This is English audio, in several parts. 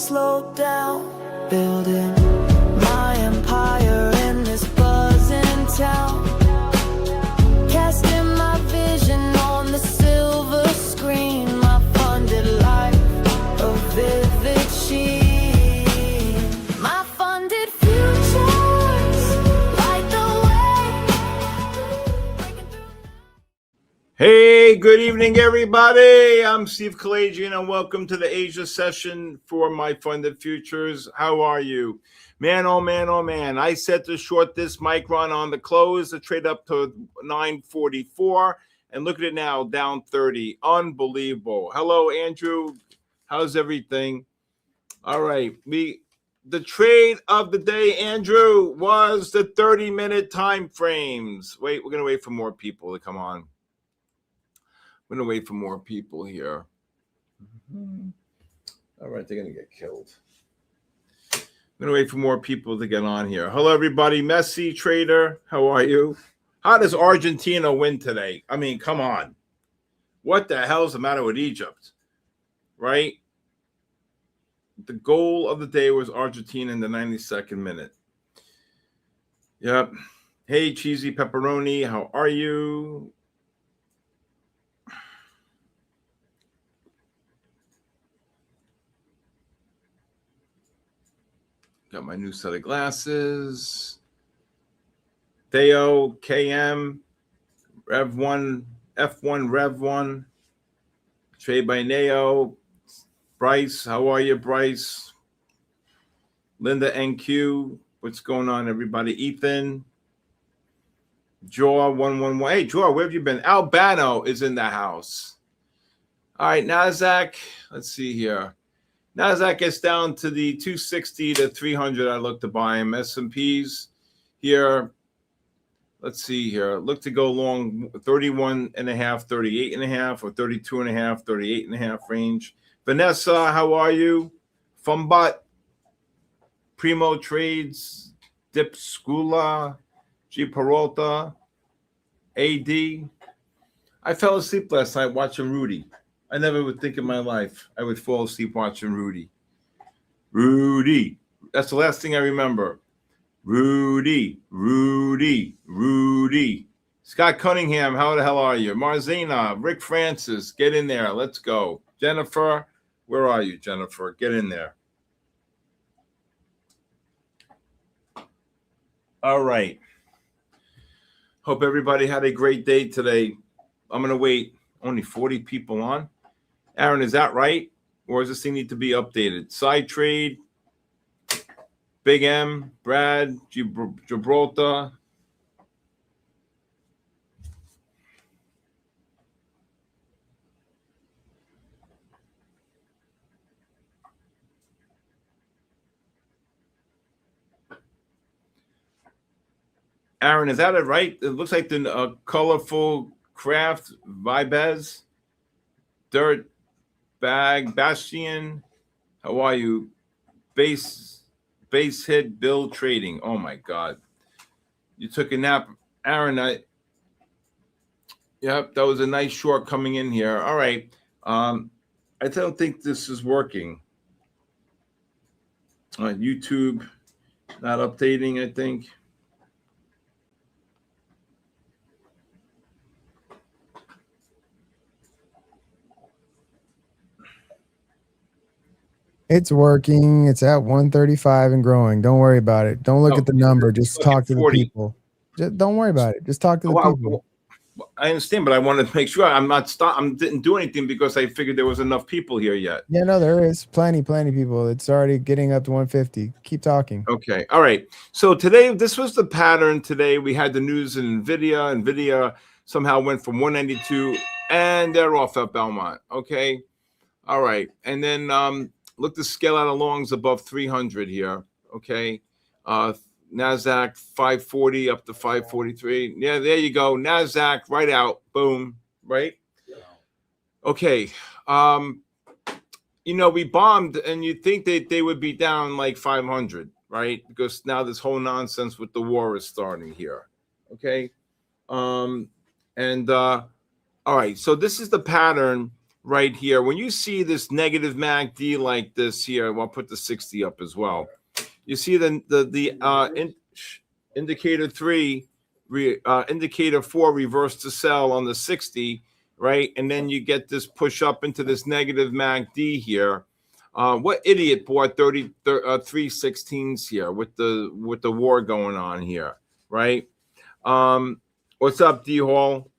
slow down, building my empire in this buzzing town, casting my vision on the silver screen, my funded life, a vivid sheen, my funded futures, light the way. Hey, good evening, everybody. I'm Steve Kalayjian, and welcome to the Asia session for MyFundedFutures. How are you? Man, oh man, oh man. I set to short this mic run on the close. The trade up to 944, and look at it now, down 30. Unbelievable. Hello, Andrew. How's everything? All right. The trade of the day, Andrew, was the 30-minute time frames. Wait, we're going to wait for more people to come on. I'm going to wait for more people here. All right, they're going to get killed. I'm going to wait for more people to get on here. Hello, everybody. Messi, Trader, how are you? How does Argentina win today? I mean, come on. What the hell's the matter with Egypt? Right? The goal of the day was Argentina in the 92nd minute. Yep. Hey, Cheesy Pepperoni, how are you? Got my new set of glasses. Theo, KM, Rev1, F1, Rev1. Trade by Neo. Bryce, how are you, Bryce? Linda NQ, what's going on, everybody? Ethan. Jaw 111. Hey, Jaw, where have you been? Albano is in the house. All right, NASDAQ. Let's see here. NASDAQ gets down to the 260 to 300. I look to buy them. S&Ps here. Let's see here. Look to go long 31.5, 38.5, or 32.5, 38.5 range. Vanessa, how are you? Fumbot, Primo Trades, Dip Skula, G Peralta, AD. I fell asleep last night watching Rudy. I never would think in my life I would fall asleep watching Rudy. Rudy. That's the last thing I remember. Rudy, Rudy, Rudy. Scott Cunningham, how the hell are you? Marzina, Rick Francis, get in there. Let's go. Jennifer, where are you, Jennifer? Get in there. All right. Hope everybody had a great day today. I'm going to wait. Only 40 people on. Aaron, is that right? Or does this thing need to be updated? Side trade, Big M, Brad, Gibraltar. Aaron, is that it right? It looks like the colorful craft Vibez, Dirt Bag, Bastian. How are you? Base hit Bill Trading. Oh my God. You took a nap. Aaron, yep, that was a nice short coming in here. All right. I don't think this is working. YouTube not updating, I think. It's working. It's at 135 and growing. Don't worry about it. Don't look at the number. Just talk to the people. Just don't worry about it. Just talk to the people. I understand, but I wanted to make sure I didn't do anything because I figured there was enough people here yet. Yeah, no, there is plenty people. It's already getting up to 150. Keep talking. Okay. All right. So today, this was the pattern. Today we had the news in NVIDIA. NVIDIA somehow went from 192 and they're off at Belmont. Okay. All right. And then look to scale out of longs above 300 here. Okay. NASDAQ 540 up to 543. Yeah, there you go. NASDAQ right out. Boom. Right. Okay. We bombed and you'd think that they would be down like 500, right? Because now this whole nonsense with the war is starting here. Okay. All right. So this is the pattern right here, when you see this negative MACD like this here, I'll put the 60 up as well. You see indicator 3, indicator 4 reverse to sell on the 60, right? And then you get this push up into this negative MACD here. What idiot bought 316s here with the war going on here, right? What's up, D Hall?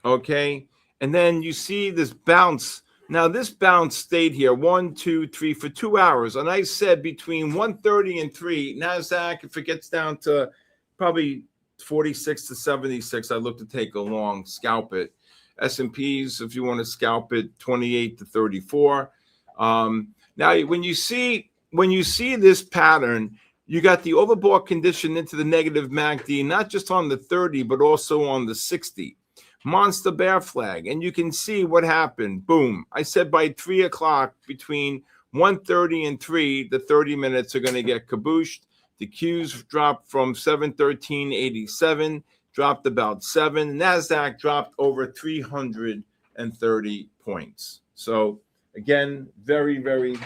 Okay, and then you see this bounce. Now this bounce stayed here 1, 2, 3 for 2 hours, and I said between 1:30 and 3, Nasdaq, if it gets down to probably 46 to 76, I look to take a long scalp it. S&Ps, if you want to scalp it, 28 to 34. Now when you see this pattern, you got the overbought condition into the negative MACD, not just on the 30, but also on the 60. Monster bear flag, and you can see what happened. Boom. I said by 3 o'clock, between 1:30 and 3, the 30 minutes are going to get kabooshed. The Qs dropped from 713.87, dropped about 7. Nasdaq dropped over 330 points. So again, very, very,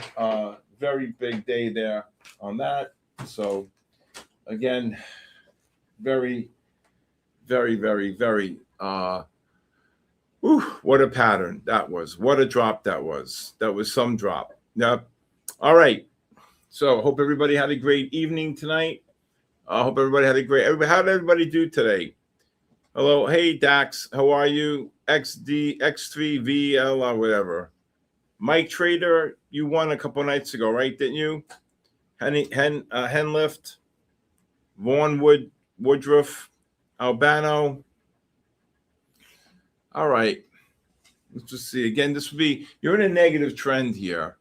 very big day there on that. So again, very, very, very, very. What a pattern that was. What a drop that was. That was some drop. Yep. All right. So hope everybody had a great evening tonight. I hope everybody had a great. How did everybody do today? Hello. Hey, Dax. How are you? XD, X3VL, or whatever. Mike Trader, you won a couple nights ago, right? Didn't you? Henlift, Vaughn Woodruff, Albano. All right. Let's just see. Again, this would be, you're in a negative trend here.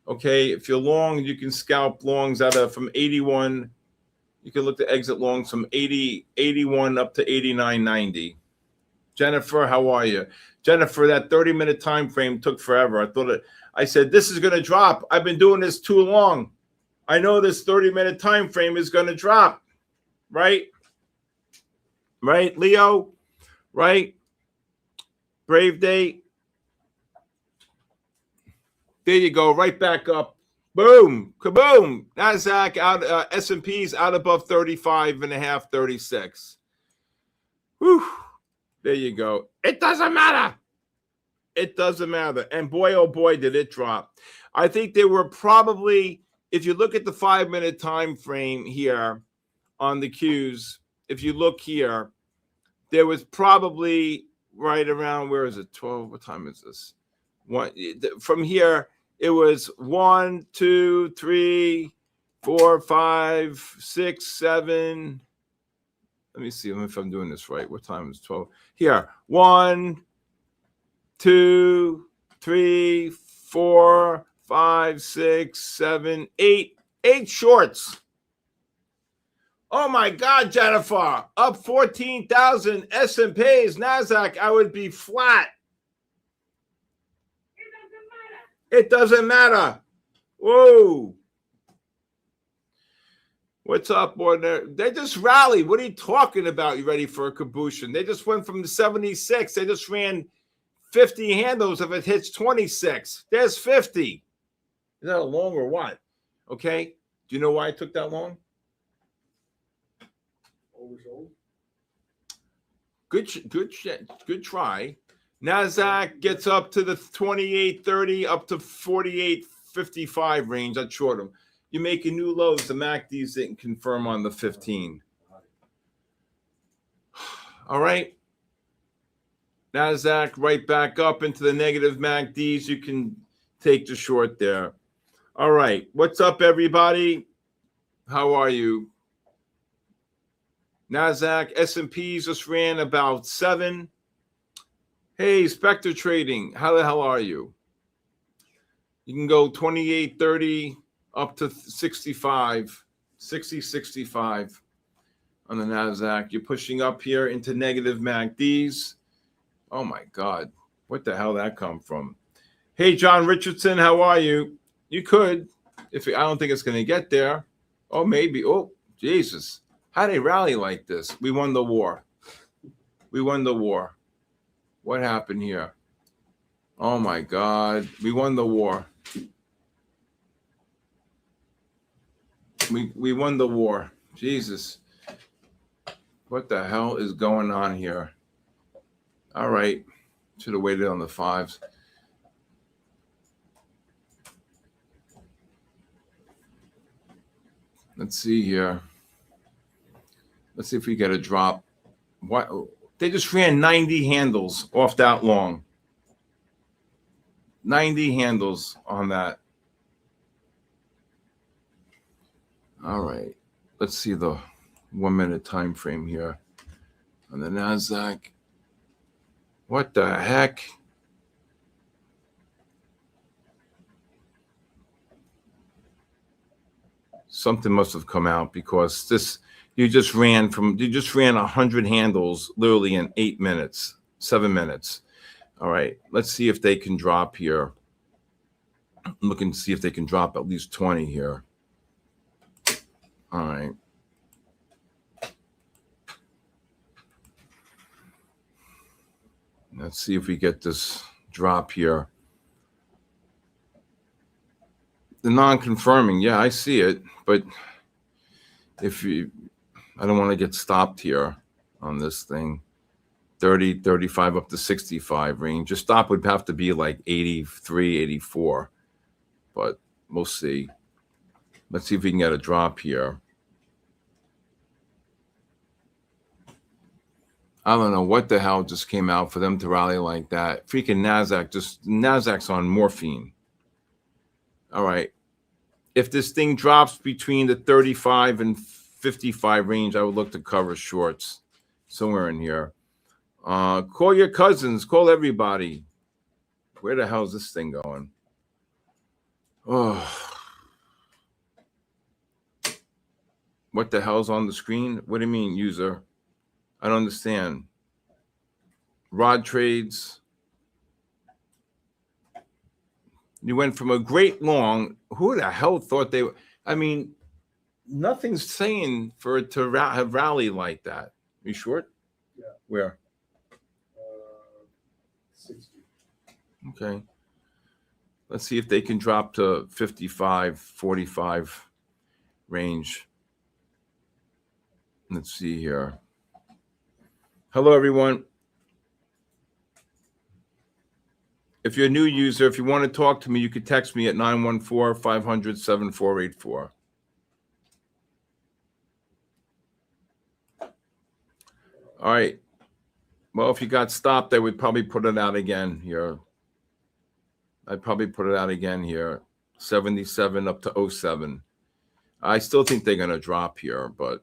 Okay. If you're long, you can scalp longs out of from 81. You can look to exit longs from 81 up to 89.90. Jennifer, how are you? Jennifer, that 30-minute time frame took forever. I said, this is going to drop. I've been doing this too long. I know this 30-minute time frame is going to drop. Right? Right, Leo? Right? Brave Day. There you go. Right back up. Boom. Kaboom. Nasdaq out. S&P's out above 35.5, 36. Whew. There you go. It doesn't matter. It doesn't matter. And boy, oh boy, did it drop. I think they were probably, if you look at the 5-minute time frame here on the Qs, if you look here, there was probably right around, where is it? 12. What time is this? From here, it was 1, 2, 3, 4, 5, 6, 7. Let me see if I'm doing this right. What time is 12? Here, 1, 2, 3, 4, 5, 6, 7, 8. 8 shorts. Oh my God, Jennifer, up 14,000 S&Ps, Nasdaq, I would be flat. It doesn't matter. Whoa. What's up, boy? They just rallied. What are you talking about? You ready for a caboose? They just went from the 76. They just ran 50 handles. If it hits 26, there's 50. Is that a long or what? Okay. Do you know why it took that long? Good try. Nasdaq gets up to the 28.30, up to 48.55 range. That's short them. You're making new lows. The MACDs didn't confirm on the 15. All right. Nasdaq right back up into the negative MACDs. You can take the short there. All right. What's up, everybody? How are you? Nasdaq, S&Ps just ran about 7. Hey, Spectre Trading, how the hell are you? You can go 28.30 up to 65, 60, 65 on the Nasdaq. You're pushing up here into negative MACDs. Oh my God, what the hell that come from? Hey, John Richardson, how are you? You could, I don't think it's going to get there. Oh, maybe. Oh, Jesus. How do they rally like this? We won the war. We won the war. What happened here? Oh my God. We won the war. We won the war. Jesus. What the hell is going on here? All right. Should have waited on the 5s. Let's see here. Let's see if we get a drop. What? They just ran 90 handles off that long. 90 handles on that. All right. Let's see the 1 minute time frame here on the NASDAQ. What the heck? Something must have come out because this you just ran 100 handles literally in 8 minutes, 7 minutes. All right, let's see if they can drop here. I'm looking to see if they can drop at least 20 here. All right. Let's see if we get this drop here. The non-confirming, yeah, I see it, but I don't want to get stopped here on this thing. 30, 35 up to 65 range. Your stop would have to be like 83, 84, but we'll see. Let's see if we can get a drop here. I don't know what the hell just came out for them to rally like that. Freaking NASDAQ's on morphine. All right. If this thing drops between the 35 and 55 range, I would look to cover shorts somewhere in here. Call your cousins. Call everybody. Where the hell is this thing going? Oh. What the hell's on the screen? What do you mean, user? I don't understand. Rod trades. You went from a great long. Who the hell thought they? I mean, nothing's saying for it to have rallied like that. You short? Yeah. Where? 60. Okay. Let's see if they can drop to 55, 45 range. Let's see here. Hello, everyone. If you're a new user, if you want to talk to me, you could text me at 914-500-7484. All right. Well, if you got stopped, I would probably put it out again here. I'd probably put it out again here. 77 up to 07. I still think they're going to drop here, but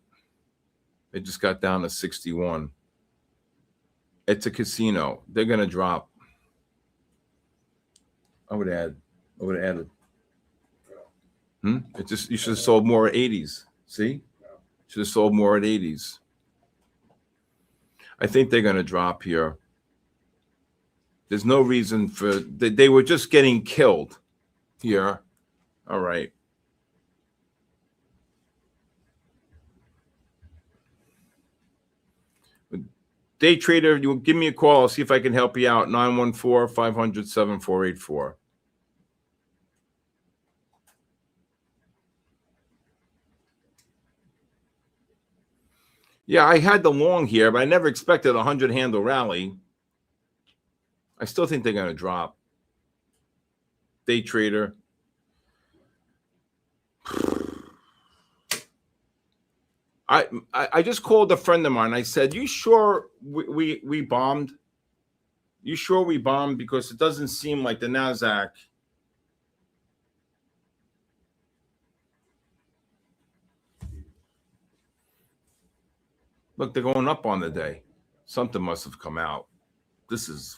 it just got down to 61. It's a casino. They're going to drop. I would add it. It just, you should have sold more at 80s. See? Should have sold more at 80s. I think they're going to drop here. There's no reason for, they were just getting killed here. All right. Day trader, you give me a call. I'll see if I can help you out. 914-500-7484. Yeah, I had the long here, but I never expected a 100 handle rally. I still think they're going to drop. Day trader. I just called a friend of mine. I said, "You sure we bombed? You sure we bombed? Because it doesn't seem like the NASDAQ." Look, they're going up on the day. Something must have come out. This is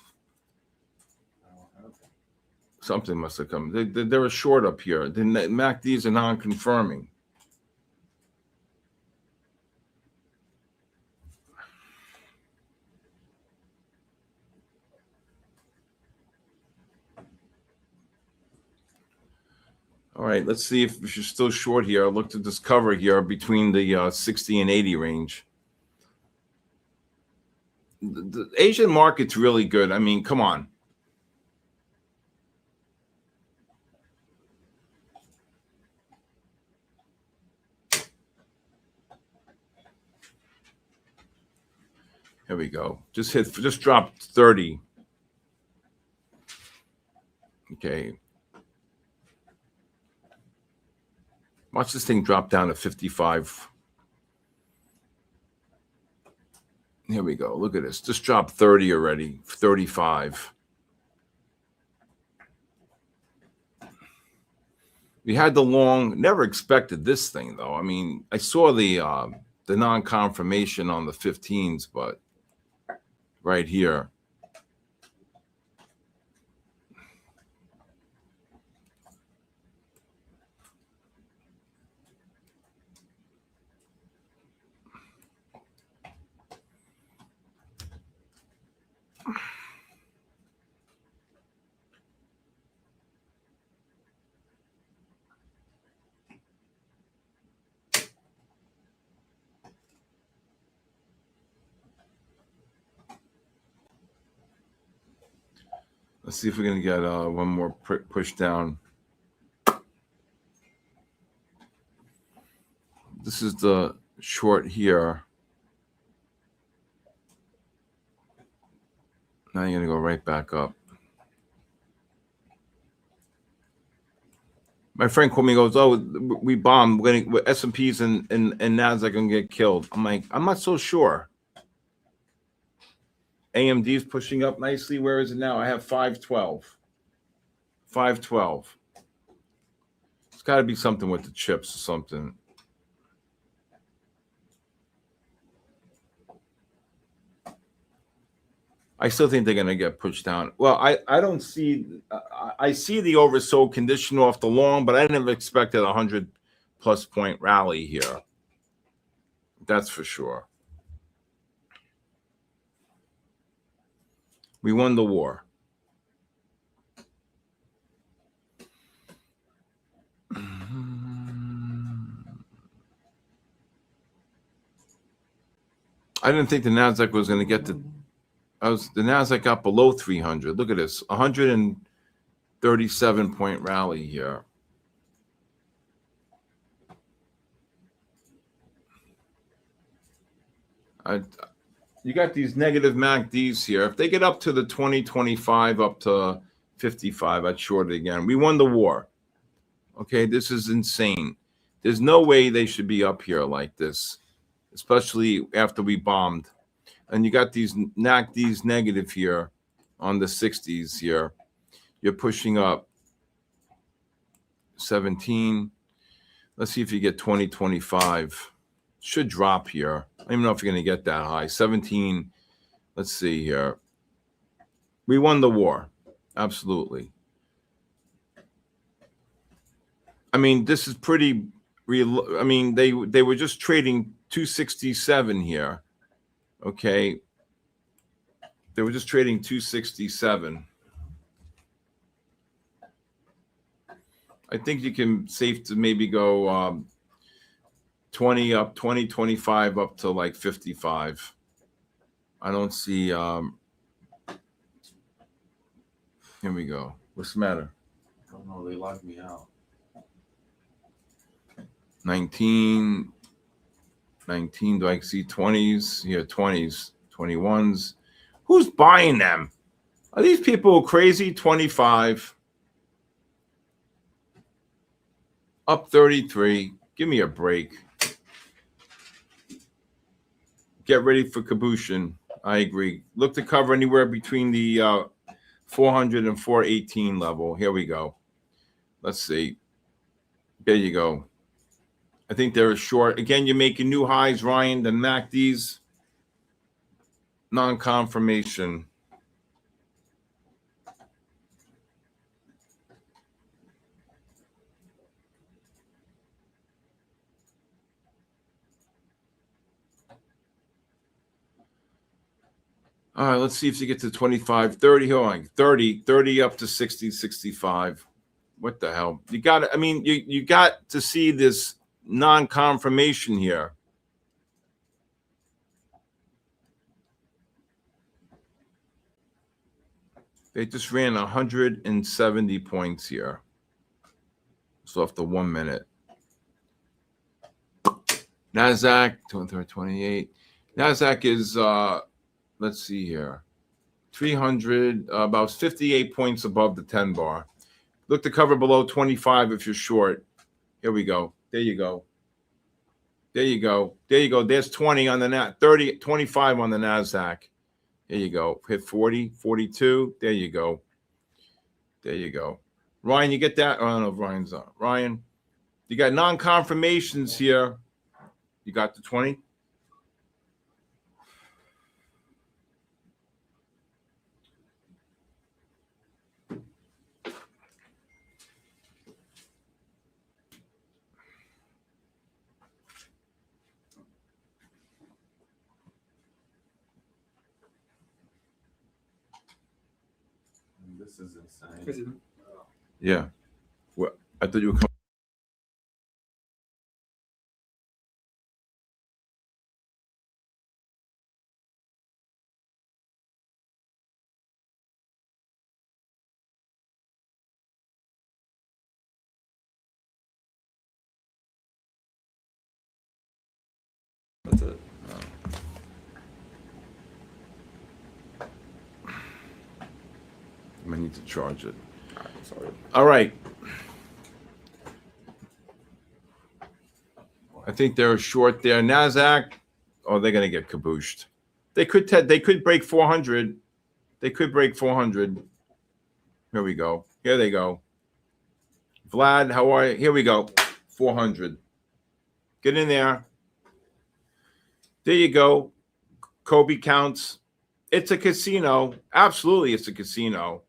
something must have come. They're a short up here. The MACDs are non-confirming. All right, let's see if you're still short here. I'll look to this cover here between the 60 and 80 range. The Asian market's really good. I mean, come on. Here we go. Just dropped 30. Okay. Watch this thing drop down to 55. Here we go. Look at this. Just dropped 30 already. 35. We had the long. Never expected this thing though. I mean, I saw the non-confirmation on the 15s, but right here. Let's see if we're going to get one more push down. This is the short here. Now you're going to go right back up. My friend called me and goes, oh, we bombed. We're going to S&Ps and NASDAQ are going to get killed. I'm like, I'm not so sure. AMD is pushing up nicely. Where is it now? I have 512. 512. It's got to be something with the chips or something. I still think they're going to get pushed down. Well, I don't see I see the oversold condition off the long, but I never expected a 100+ point rally here. That's for sure. We won the war. I didn't think the NASDAQ was going to get to. The NASDAQ got below 300. Look at this, 137 point rally here. You got these negative MACDs here. If they get up to the 2025, up to 55, I'd short it again. We won the war. Okay, this is insane. There's no way they should be up here like this, especially after we bombed. And you got these NACDs negative here on the 60s here. You're pushing up 17. Let's see if you get 2025. Should drop here. I don't even know if you're going to get that high. 17. Let's see here. We won the war. Absolutely. I mean, this is pretty real. I mean, they were just trading 267 here. Okay. They were just trading 267. I think you can safe to maybe go 20 up, 20, 25 up to like 55. I don't see. Here we go. What's the matter? I don't know. They locked me out. 19. 19. Do I see 20s? Yeah, 20s, 21s. Who's buying them? Are these people crazy? 25. Up 33. Give me a break. Get ready for Kabushin. I agree. Look to cover anywhere between the 400 and 418 level. Here we go. Let's see. There you go. I think they're short. Again, you're making new highs, Ryan. The MACDs, non-confirmation. All right, let's see if you get to 25, 30. Hold on, 30 up to 60, 65. What the hell? You got to, I mean, you got to see this non-confirmation here. They just ran 170 points here. So off the 1 minute. NASDAQ, 28. NASDAQ is let's see here. 300, about 58 points above the 10 bar. Look to cover below 25 if you're short. Here we go. There you go. There you go. There you go. There's 20 on the 30, 25 on the NASDAQ. There you go. Hit 40, 42. There you go. There you go. Ryan, you get that? Oh, I don't know if Ryan's on. Ryan, you got non-confirmations here. You got the 20? This is insane. Yeah. Well, I thought you were coming. That's it. I need to charge it. Sorry. All right. I think they're short there. NASDAQ, oh, they're going to get kabooshed. They could break 400. They could break 400. Here we go. Here they go. Vlad, how are you? Here we go. 400. Get in there. There you go. Kobe counts. It's a casino. Absolutely, it's a casino.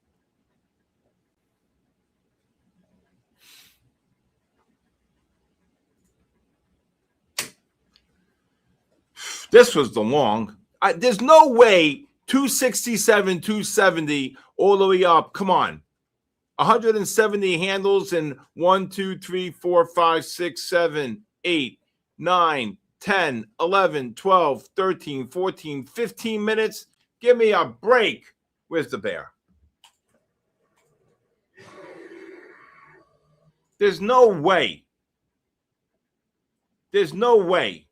This was the long. There's no way 267, 270 all the way up. Come on. 170 handles in 1, 2, 3, 4, 5, 6, 7, 8, 9, 10, 11, 12, 13, 14, 15 minutes. Give me a break. Where's the bear? There's no way. There's no way.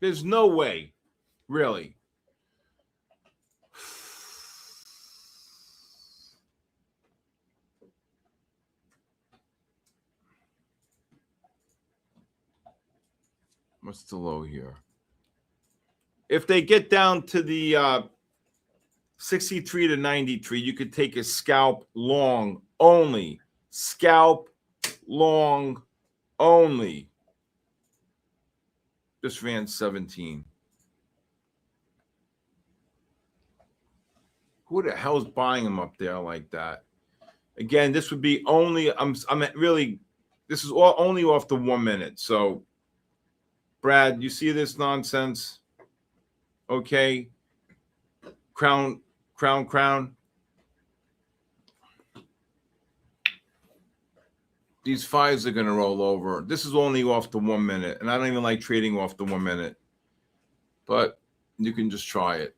There's no way, really. What's the low here? If they get down to the 63 to 93, you could take a scalp long only. Scalp long only. Just ran 17. Who the hell's buying them up there like that? Again, this would be only, I'm really, this is all only off the 1 minute. So, Brad, you see this nonsense? Okay. Crown. These fives are going to roll over. This is only off the 1 minute, and I don't even like trading off the 1 minute. But you can just try it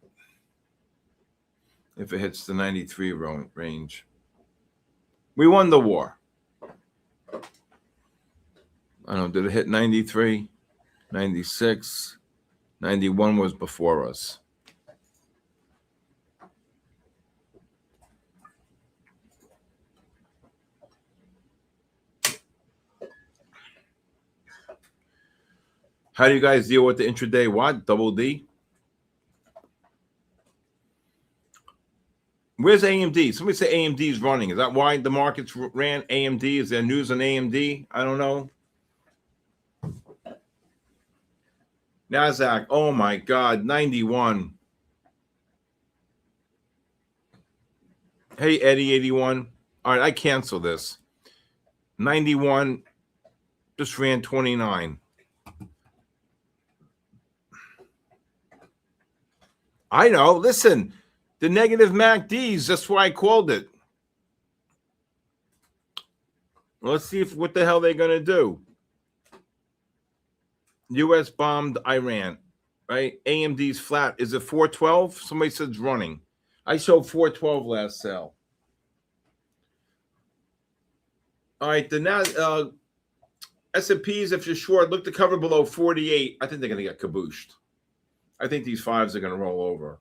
if it hits the 93 range. We won the war. I don't know, did it hit 93, 96, 91 was before us. How do you guys deal with the intraday what? Double D? Where's AMD? Somebody say AMD is running. Is that why the markets ran AMD? Is there news on AMD? I don't know. NASDAQ, oh my God, 91. Hey, Eddie, 81. All right, I cancel this. 91, just ran 29. I know. Listen, the negative MACDs, that's why I called it. Let's see what the hell they're going to do. U.S. bombed Iran, right? AMD's flat. Is it 412? Somebody says running. I showed 412 last sale. All right, S&Ps, if you're short, look to cover below 48. I think they're going to get kabooshed. I think these fives are going to roll over.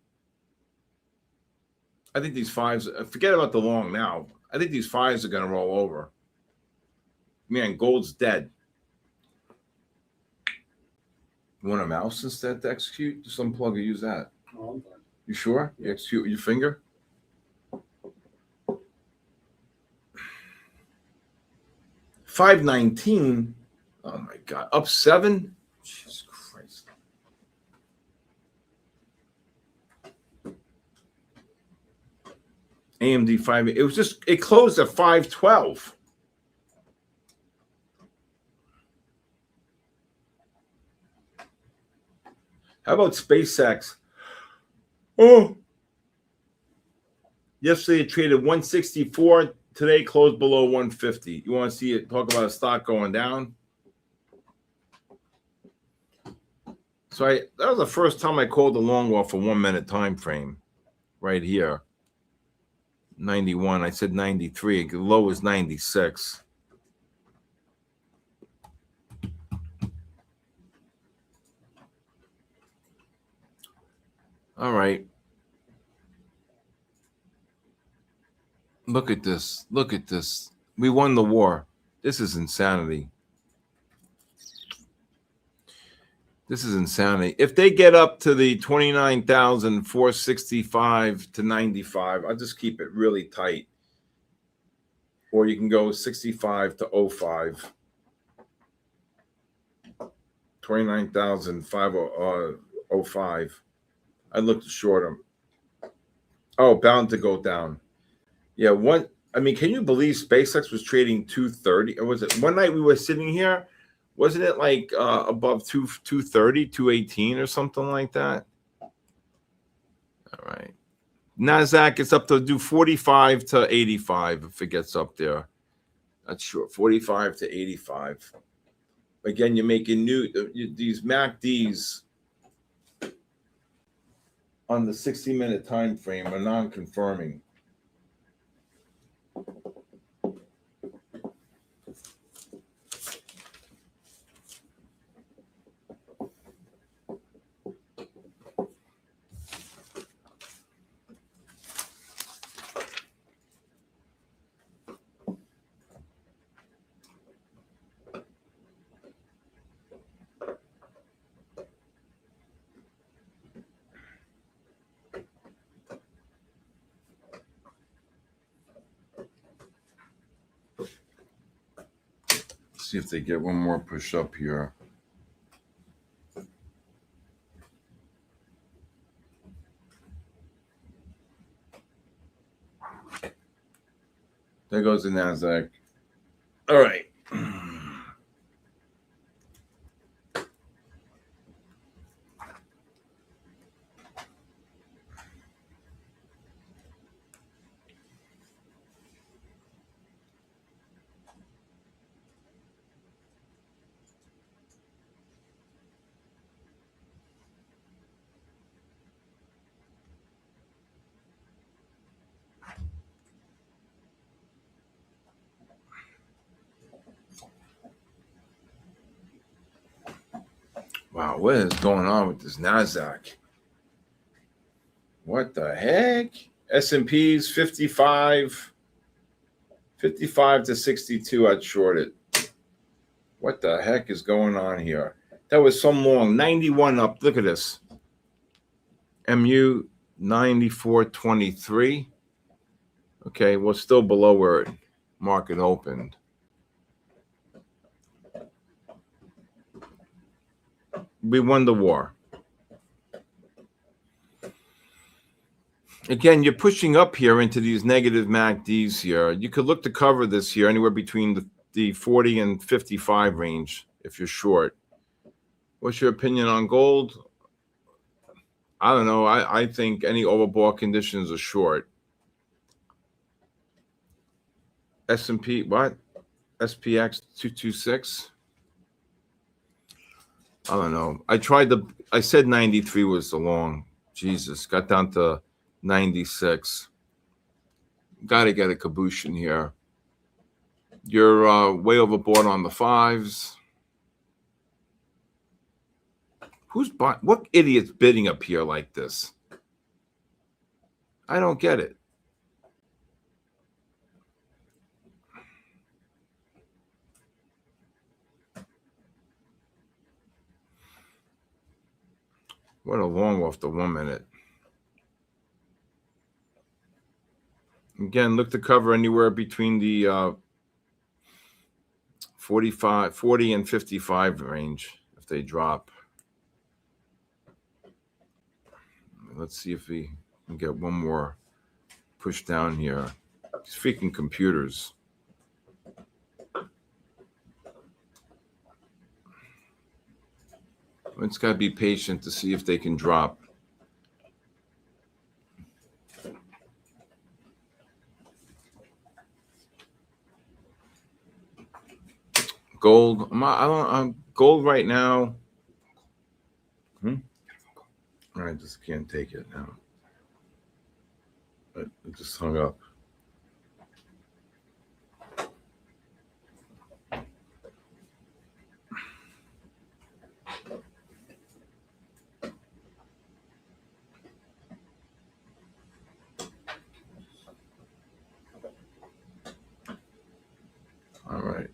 I think these fives, forget about the long now. I think these fives are going to roll over. Man, gold's dead. You want a mouse instead to execute? Just unplug or use that. Oh, I'm fine. You sure? You execute with your finger? $5.19. Oh my God. Up 7? Jesus Christ. AMD 5. It closed at 512. How about SpaceX? Oh. Yesterday it traded 164. Today closed below 150. You want to see it? Talk about a stock going down. So that was the first time I called the long off a 1 minute time frame, right here. 91. I said 93. The low is 96. All right. Look at this. Look at this. We won the war. This is insanity. This is insanity. If they get up to the 29,465 to 95, I'll just keep it really tight. Or you can go 65 to 05. 29,505. I looked to short them. Oh, bound to go down. Yeah, can you believe SpaceX was trading 230? Or was it one night we were sitting here? Wasn't it like above 230, 218 or something like that? All right. NASDAQ is up to do 45 to 85 if it gets up there. That's sure. 45 to 85. Again, you're making these MACDs on the 60-minute time frame are non-confirming. See if they get one more push up here. There goes the NASDAQ. All right. Wow, what is going on with this NASDAQ? What the heck? S&P's 55 to 62, I'd short it. What the heck is going on here? That was some long. 91 up. Look at this. MU 94.23. Okay, well, still below where market opened. We won the war. Again, you're pushing up here into these negative MACDs here. You could look to cover this here anywhere between the 40 and 55 range if you're short. What's your opinion on gold? I don't know. I think any overbought conditions are short. S&P, what? SPX 226? I don't know. I said 93 was the long. Jesus, got down to 96. Got to get a caboose in here. You're way overbought on the fives. Who's buying? What idiot's bidding up here like this? I don't get it. What a long off the 1 minute. Again, look to cover anywhere between the 40 and 55 range if they drop. Let's see if we can get one more push down here. These freaking computers. It's got to be patient to see if they can drop. Gold. I'm gold right now. I just can't take it now. It just hung up. All right.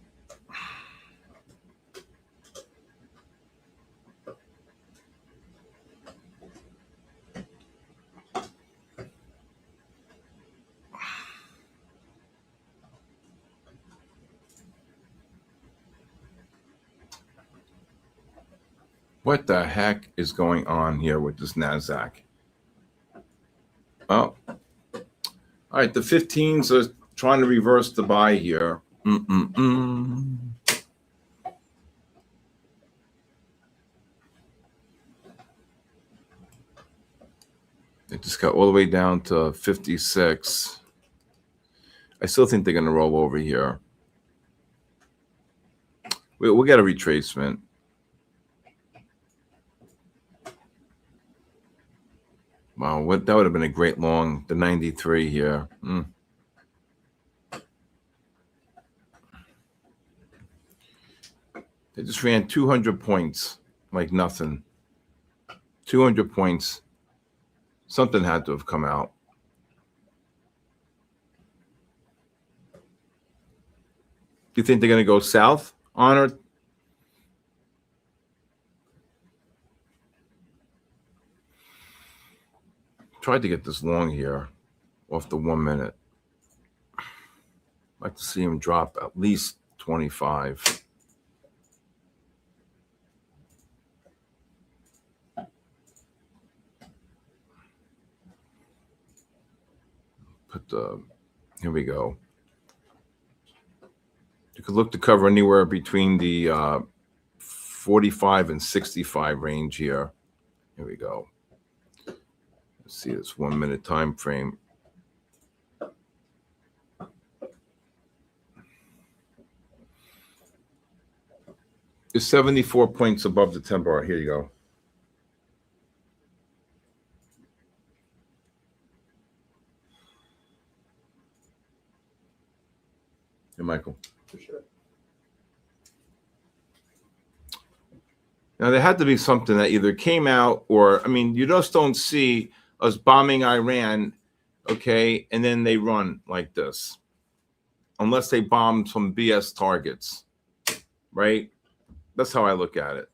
What the heck is going on here with this NASDAQ? Oh, all right. The 15s are trying to reverse the buy here. It just got all the way down to 56. I still think they're going to roll over here. We'll get a retracement. Wow, that would have been a great long, the 93 here. They just ran 200 points like nothing. 200 points. Something had to have come out. Do you think they're going to go south on her? Tried to get this long here off the 1 minute. I'd like to see him drop at least 25. Here we go. You could look to cover anywhere between the 45 and 65 range here. Here we go. Let's see this 1 minute time frame. It's 74 points above the 10 bar. Here you go. Hey, Michael. For sure. Now, there had to be something that either came out or, I mean, you just don't see us bombing Iran, okay, and then they run like this. Unless they bomb some BS targets, right? That's how I look at it.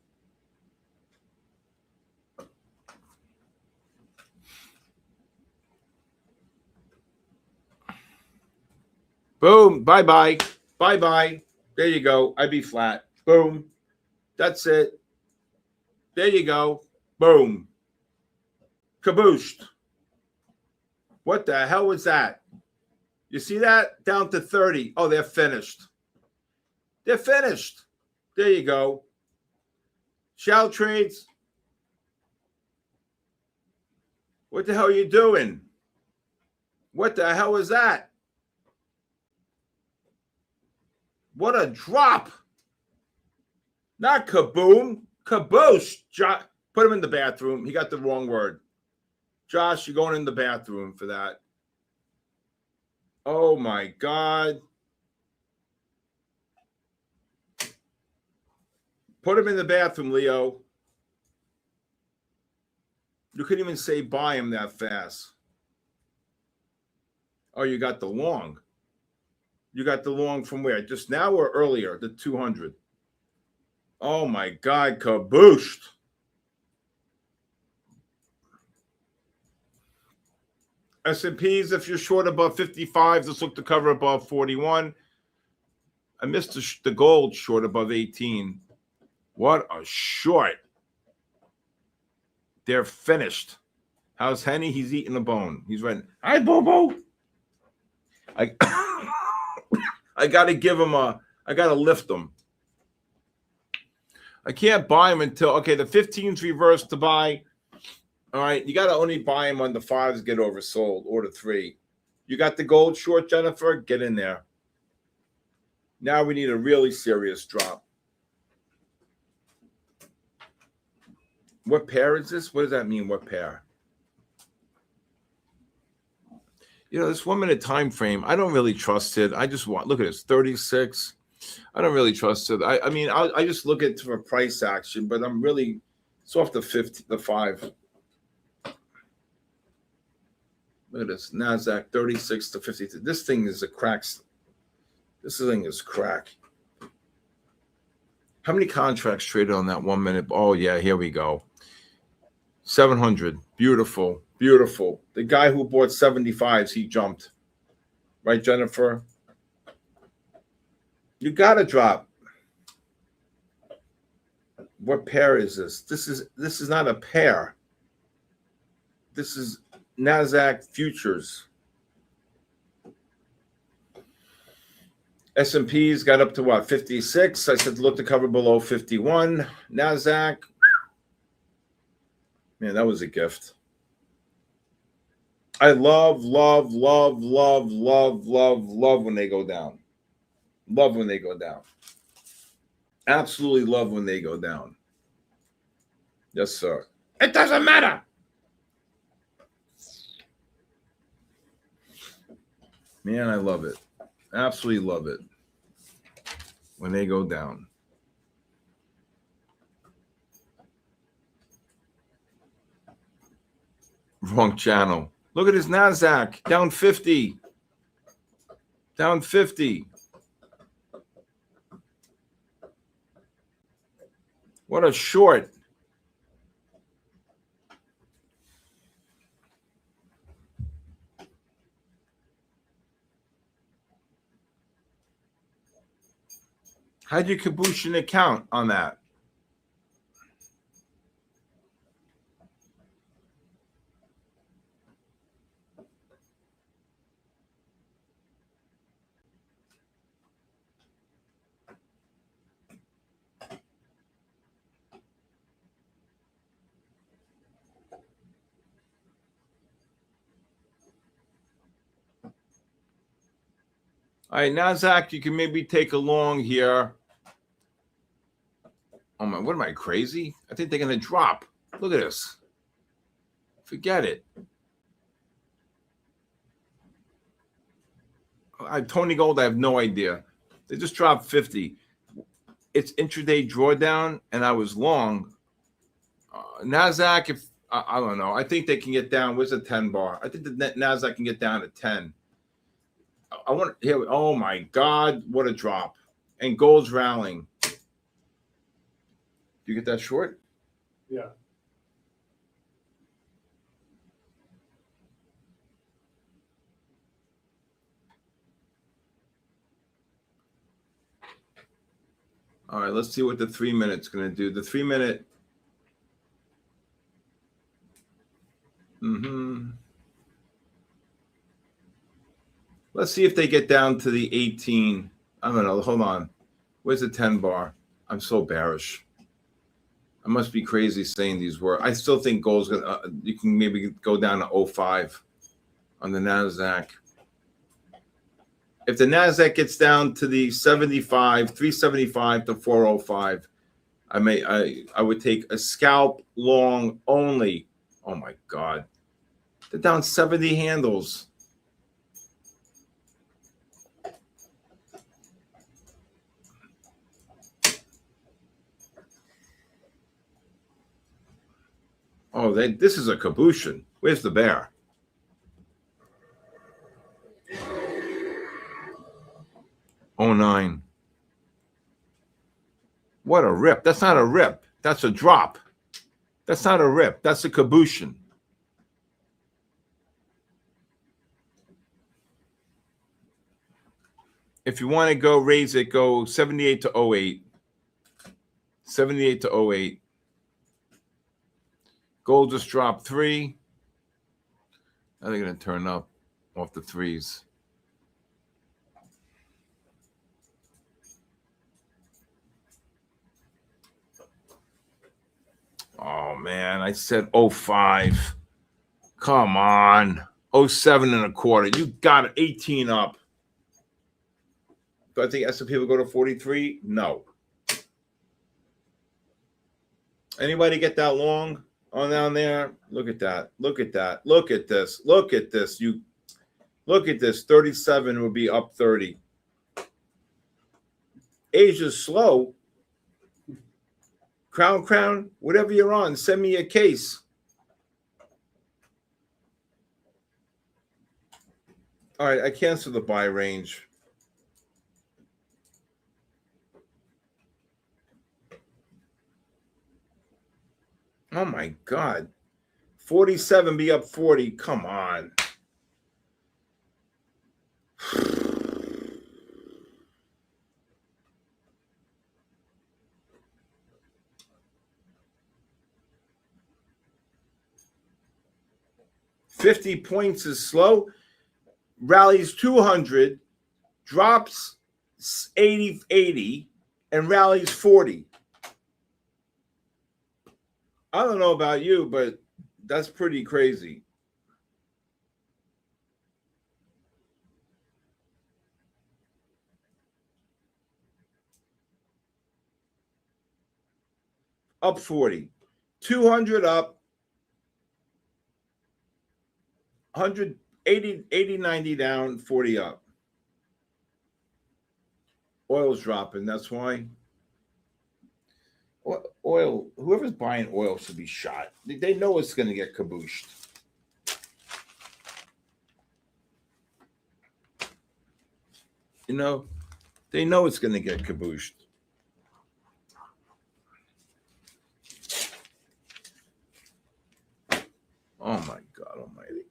Boom. Bye-bye. Bye-bye. There you go. I be flat. Boom. That's it. There you go. Boom. Kabooshed. What the hell was that? You see that? Down to 30. Oh, they're finished. They're finished. There you go. Shall trades. What the hell are you doing? What the hell is that? What a drop. Not kaboom. Kaboosh. Put him in the bathroom. He got the wrong word. Josh, you're going in the bathroom for that. Oh, my God. Put him in the bathroom, Leo. You couldn't even say buy them that fast. Oh, you got the long. You got the long from where? Just now or earlier? The 200. Oh my God, kabooshed. S&Ps, if you're short above 55, let's look to cover above 41. I missed the gold short above 18. What a short. They're finished. How's Henny? He's eating a bone. He's right. Hi, Bobo. I got to give him I got to lift him. I can't buy him until, okay, the 15's reversed to buy. All right, you got to only buy him when the 5s get oversold or the 3. You got the gold short, Jennifer? Get in there. Now we need a really serious drop. What pair is this? What does that mean, what pair? You know, this 1 minute time frame, I don't really trust it. I just want, look at this, 36. I don't really trust it. I mean, I just look at it for price action, but I'm really, it's off the 5. Look at this, NASDAQ 36 to 52. This thing is a crack. This thing is crack. How many contracts traded on that 1 minute? Oh, yeah, here we go. 700. Beautiful, beautiful. The guy who bought 75s, he jumped. Right, Jennifer? You got to drop. What pair is this? This is not a pair. This is NASDAQ futures. S&Ps got up to what, 56? I said look to cover below 51. NASDAQ. Man, that was a gift. I love when they go down. Love when they go down. Absolutely love when they go down. Yes, sir. It doesn't matter. Man, I love it. Absolutely love it when they go down. Wrong channel. Look at his NASDAQ. Down 50. Down 50. What a short. How'd you kaboosh an account on that? All right, NASDAQ, you can maybe take a long here. Oh my, what am I, crazy? I think they're going to drop. Look at this. Forget it. Tony Gold, I have no idea. They just dropped 50. It's intraday drawdown, and I was long. NASDAQ, if I don't know. I think they can get down. Where's the 10 bar? I think the NASDAQ can get down to 10. I want to hear. Oh my God, what a drop! And gold's rallying. You get that short? Yeah. All right, let's see what the 3 minute's going to do. The 3 minute. Let's see if they get down to the 18. I don't know. Hold on. Where's the 10 bar? I'm so bearish. I must be crazy saying these words. I still think gold's going to, you can maybe go down to 05 on the NASDAQ. If the NASDAQ gets down to the 375 to 405, I would take a scalp long only. Oh my God. They're down 70 handles. Oh, this is a caboose. Where's the bear? Oh, 09. What a rip. That's not a rip. That's a drop. That's not a rip. That's a caboose. If you want to go raise it, go 78 to 08. 78 to 08. Gold just dropped 3. Now they're going to turn up off the 3s. Oh, man. I said 05. Come on. 07.25. You got it. 18 up. Do I think S&P will go to 43? No. Anybody get that long on down there? Look at that. Look at that. Look at this. Look at this. You look at this. 37 would be up 30. Asia's slow. Crown, whatever you're on, send me a case. All right, I cancel the buy range. Oh my God. 47 be up 40. Come on. $50 points is slow. Rallies 200, drops 80, and rallies 40. I don't know about you, but that's pretty crazy. Up 40. 200 up. 180, 80, 90 down, 40 up. Oil's dropping. That's why. Oil, whoever's buying oil should be shot. They know it's going to get kabooshed. You know, they know it's going to get kabooshed. Oh my God almighty.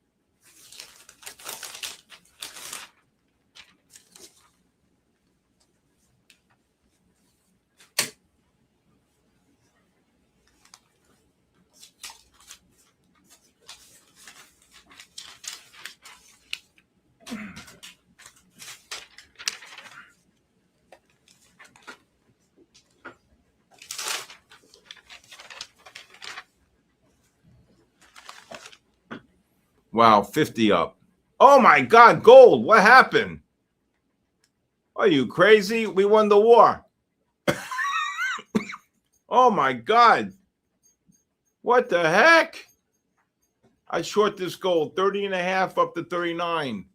Wow, 50 up. Oh my God, gold. What happened? Are you crazy? We won the war. Oh my God. What the heck? I short this gold 30.5 up to 39.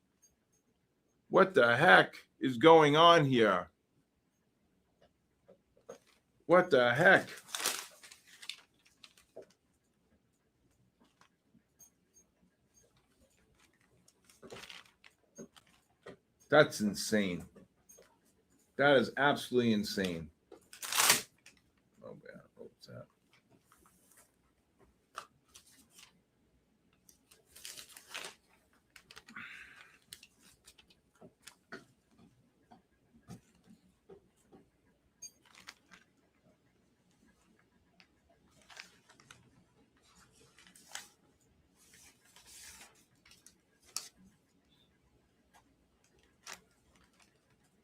What the heck is going on here? What the heck? That's insane. That is absolutely insane. Oh, man. What's that?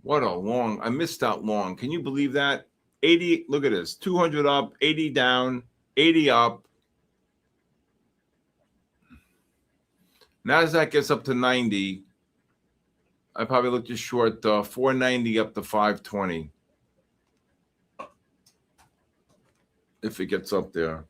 What a long, I missed out long. Can you believe that? 80, look at this, 200 up, 80 down, 80 up. NASDAQ gets up to 90. I probably looked just short 490 up to 520. If it gets up there.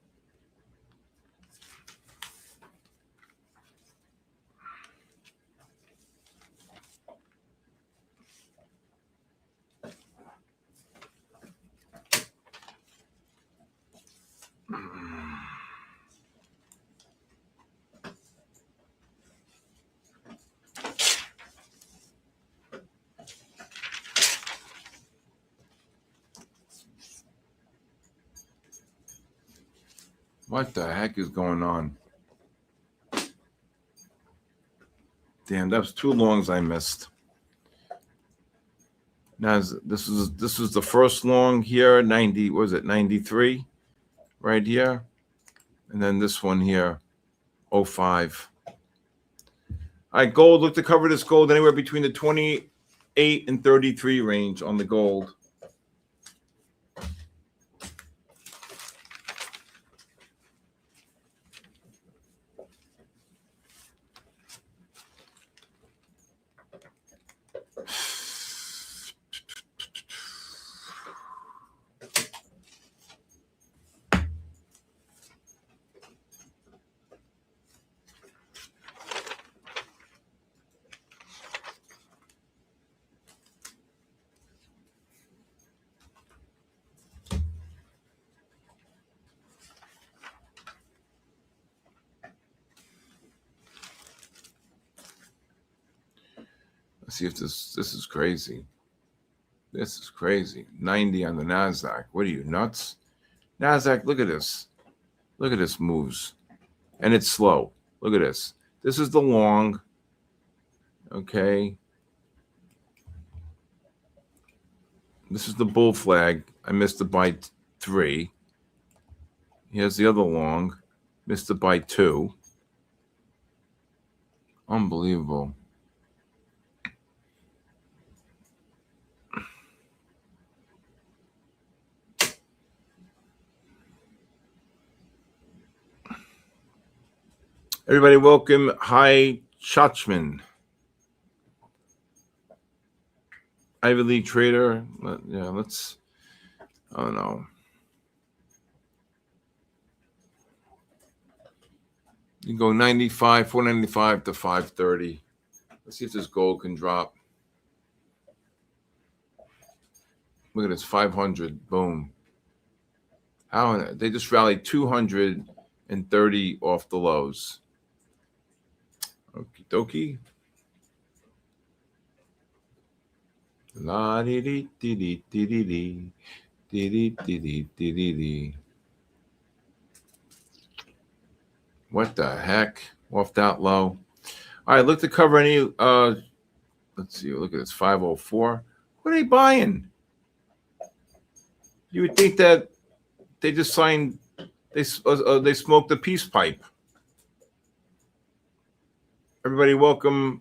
What the heck is going on? Damn, that was 2 longs I missed. Now this is the first long here, 90, was it 93? Right here. And then this one here, 05. All right, gold. Look to cover this gold anywhere between the 28 and 33 range on the gold. Let's see if this is crazy. This is crazy. 90 on the NASDAQ. What are you, nuts? NASDAQ, look at this. Look at this moves. And it's slow. Look at this. This is the long. Okay. This is the bull flag. I missed it by 3. Here's the other long. Missed it by 2. Unbelievable. Everybody, welcome. Hi, Chachman. Ivy League trader. Yeah, let's. Oh no. You can go 95, 495 to 530. Let's see if this gold can drop. Look at this, 500. Boom. How they just rallied 230 off the lows. Okie dokie. La dee dee dee dee dee dee dee dee dee dee dee dee dee. What the heck? Off that low. All right, look to cover any. Let's see. Look at this, 504. What are they buying? You would think that they just signed. They smoked the peace pipe. Everybody, welcome.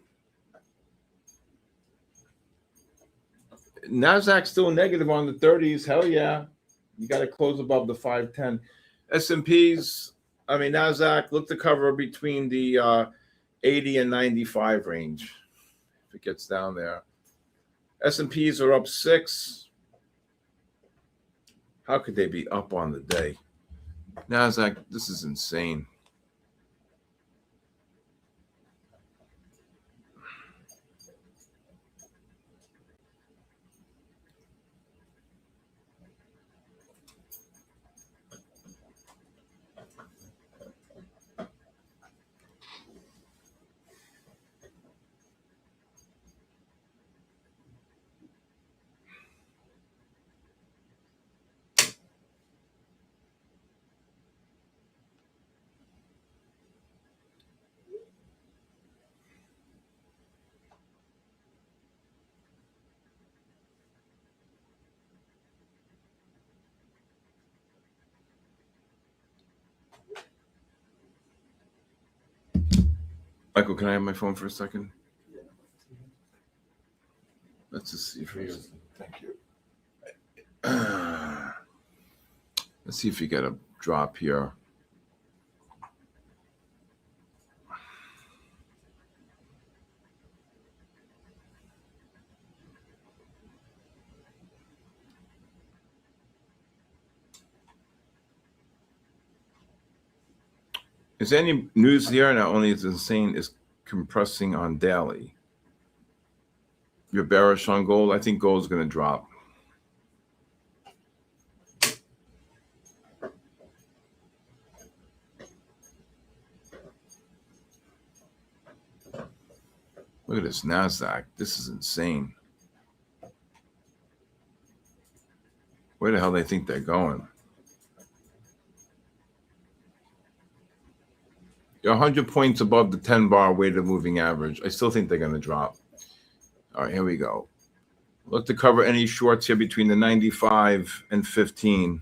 NASDAQ still negative on the 30s. Hell yeah. You got to close above the 510. S&Ps, NASDAQ, look to cover between the 80 and 95 range if it gets down there. S&Ps are up 6. How could they be up on the day? NASDAQ, this is insane. Michael, can I have my phone for a second? Let's just see if we. Thank you. Let's see if we get a drop here. Is there any news here? Not only is insane, is compressing on daily. You're bearish on gold. I think gold is going to drop. Look at this NASDAQ. This is insane. Where the hell do they think they're going? You're 100 points above the 10-bar weighted moving average. I still think they're going to drop. All right, here we go. Look to cover any shorts here between the 95 and 15.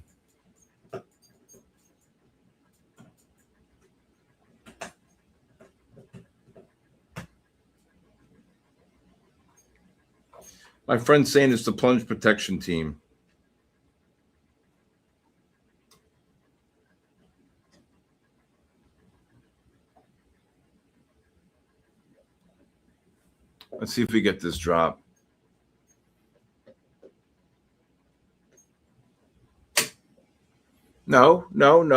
My friend's saying it's the plunge protection team. Let's see if we get this drop. No.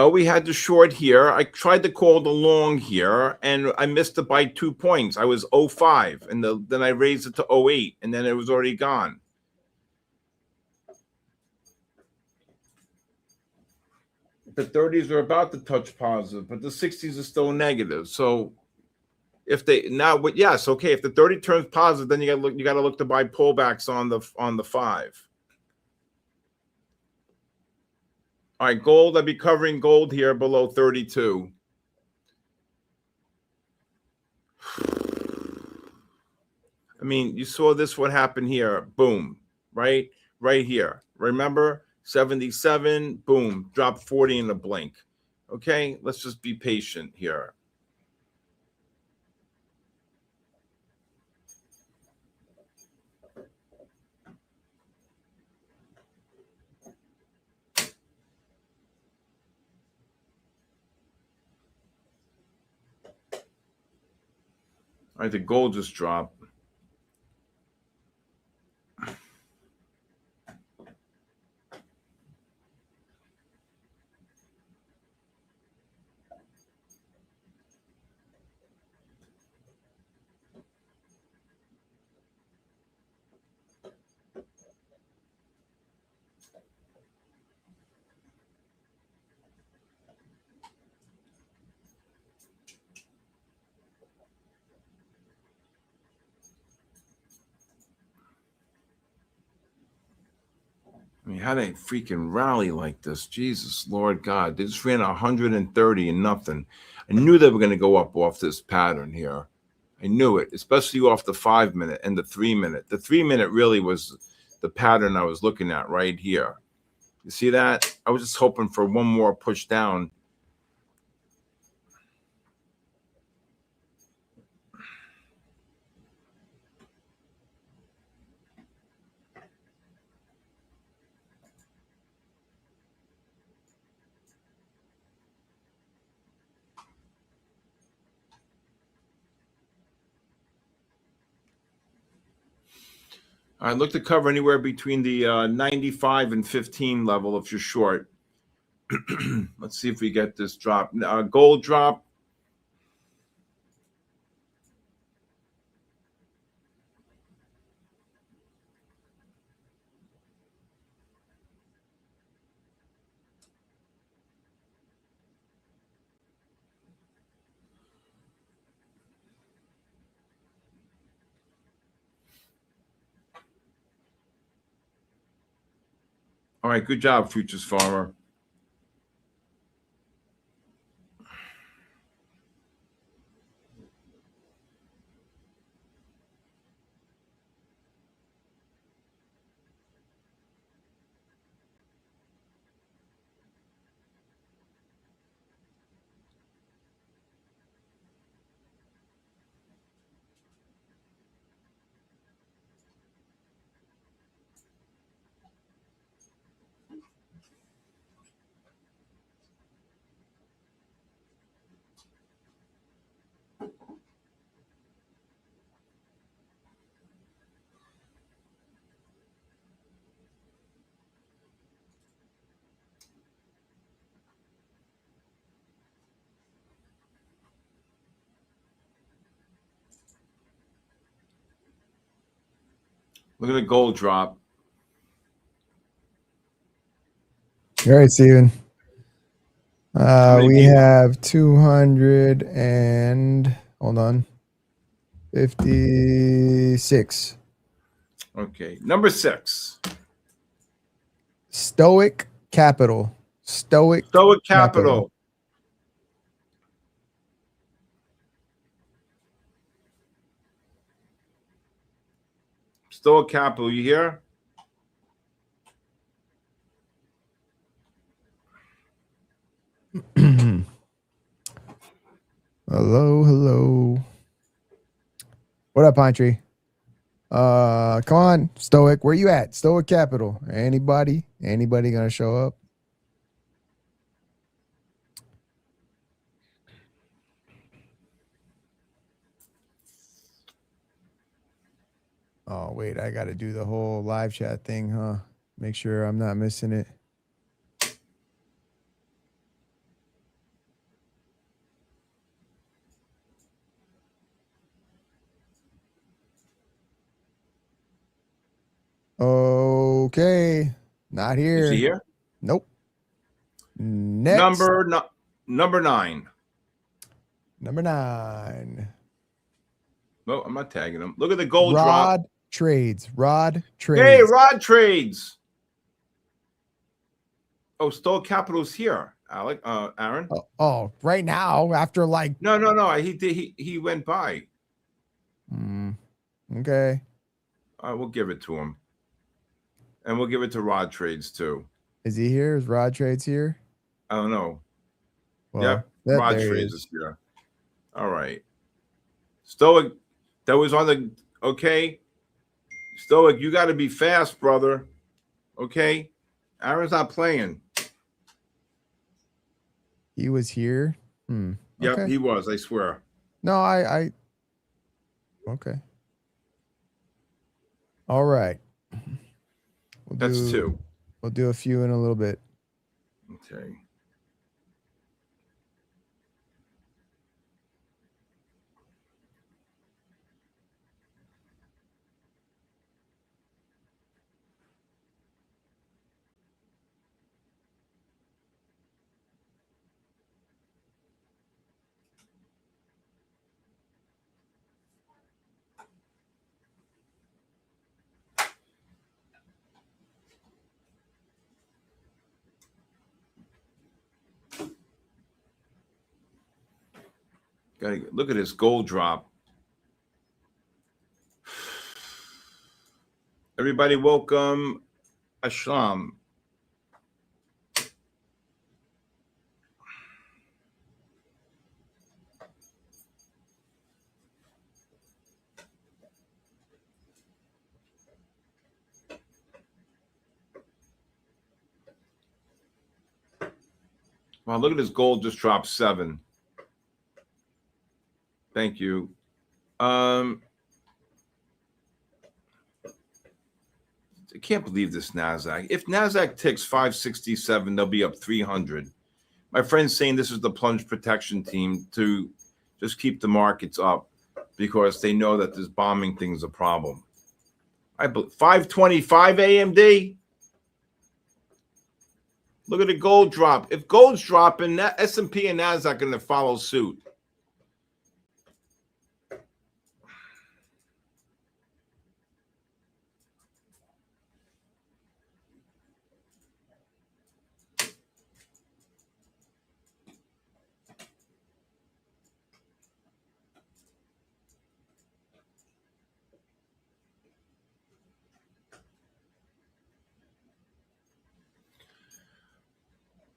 We had the short here. I tried to call the long here, and I missed it by 2 points. I was 0.5, and then I raised it to 0.8, and then it was already gone. The 30s are about to touch positive, but the 60s are still negative. So if they now, yes, okay. If the 30 turns positive, then you got to look to buy pullbacks on the 5. All right, gold. I'd be covering gold here below 32. I mean, you saw this. What happened here? Boom, right here. Remember, 77. Boom, dropped 40 in a blink. Okay, let's just be patient here. All right, the gold just dropped. I mean, how they freaking rally like this? Jesus, Lord God. They just ran 130 and nothing. I knew they were going to go up off this pattern here. I knew it, especially off the 5-minute and the 3-minute. The 3-minute really was the pattern I was looking at right here. You see that? I was just hoping for one more push down. I look to cover anywhere between the 95 and 15 level if you're short. Let's see if we get this drop. Gold drop. All right, good job, futures farmer. Look at the gold drop. All right, Steven. We have 200 and hold on, 56. Okay, number 6. Stoic Capital. Stoic Capital. Stoic Capital, you here? Hello. What up, Pine Tree? Come on, Stoic. Where you at? Stoic Capital. Anybody gonna show up? Oh, wait, I gotta do the whole live chat thing, huh? Make sure I'm not missing it. Okay. Not here. Is he here? Nope. Next. Number 9. Number 9. No, I'm not tagging him. Look at the gold Rod drop. Trades. Rod Trades. Hey, Rod Trades. Oh, Stoic Capital's here, Aaron. Oh, right now after like No. He went by. Okay. All right, we'll give it to him. And we'll give it to Rod Trades too. Is he here? Is Rod Trades here? I don't know. Well, Yep. Rod Trades is here. All right. Stoic, that was on the okay. Stoic, you got to be fast, brother. Okay. Aaron's not playing. He was here. Yep, okay. he was, I swear. No, I okay. All right. That's 2. We'll do a few in a little bit. Okay. Gotta look at this gold drop. Everybody, welcome Ashlam. Wow, look at this gold just dropped 7. Thank you. I can't believe this NASDAQ. If NASDAQ ticks 567, they'll be up 300. My friend's saying this is the plunge protection team to just keep the markets up because they know that this bombing thing is a problem. 525 AMD. Look at the gold drop. If gold's dropping, that S&P and NASDAQ are going to follow suit.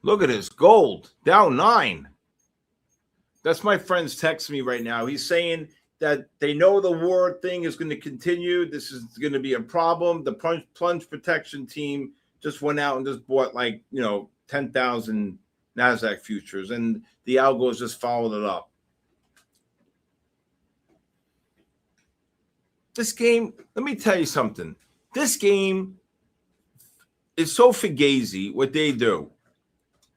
Look at this gold down 9. That's my friend's texting me right now. He's saying that they know the war thing is going to continue. This is going to be a problem. The plunge protection team just went out and just bought 10,000 NASDAQ futures, and the algos just followed it up. This game, let me tell you something. This game is so fugazi what they do.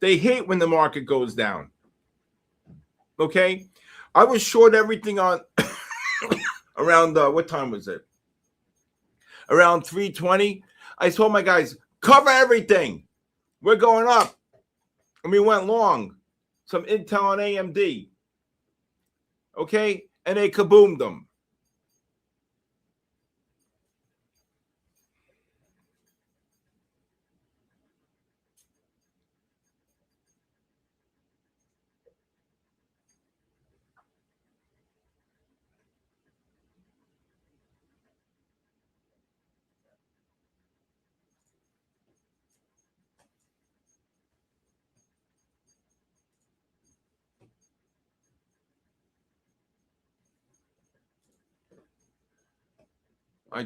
They hate when the market goes down. Okay? I was short everything on around, what time was it? Around 3:20. I told my guys, cover everything. We're going up. And we went long. Some Intel on AMD. Okay? And they kaboomed them.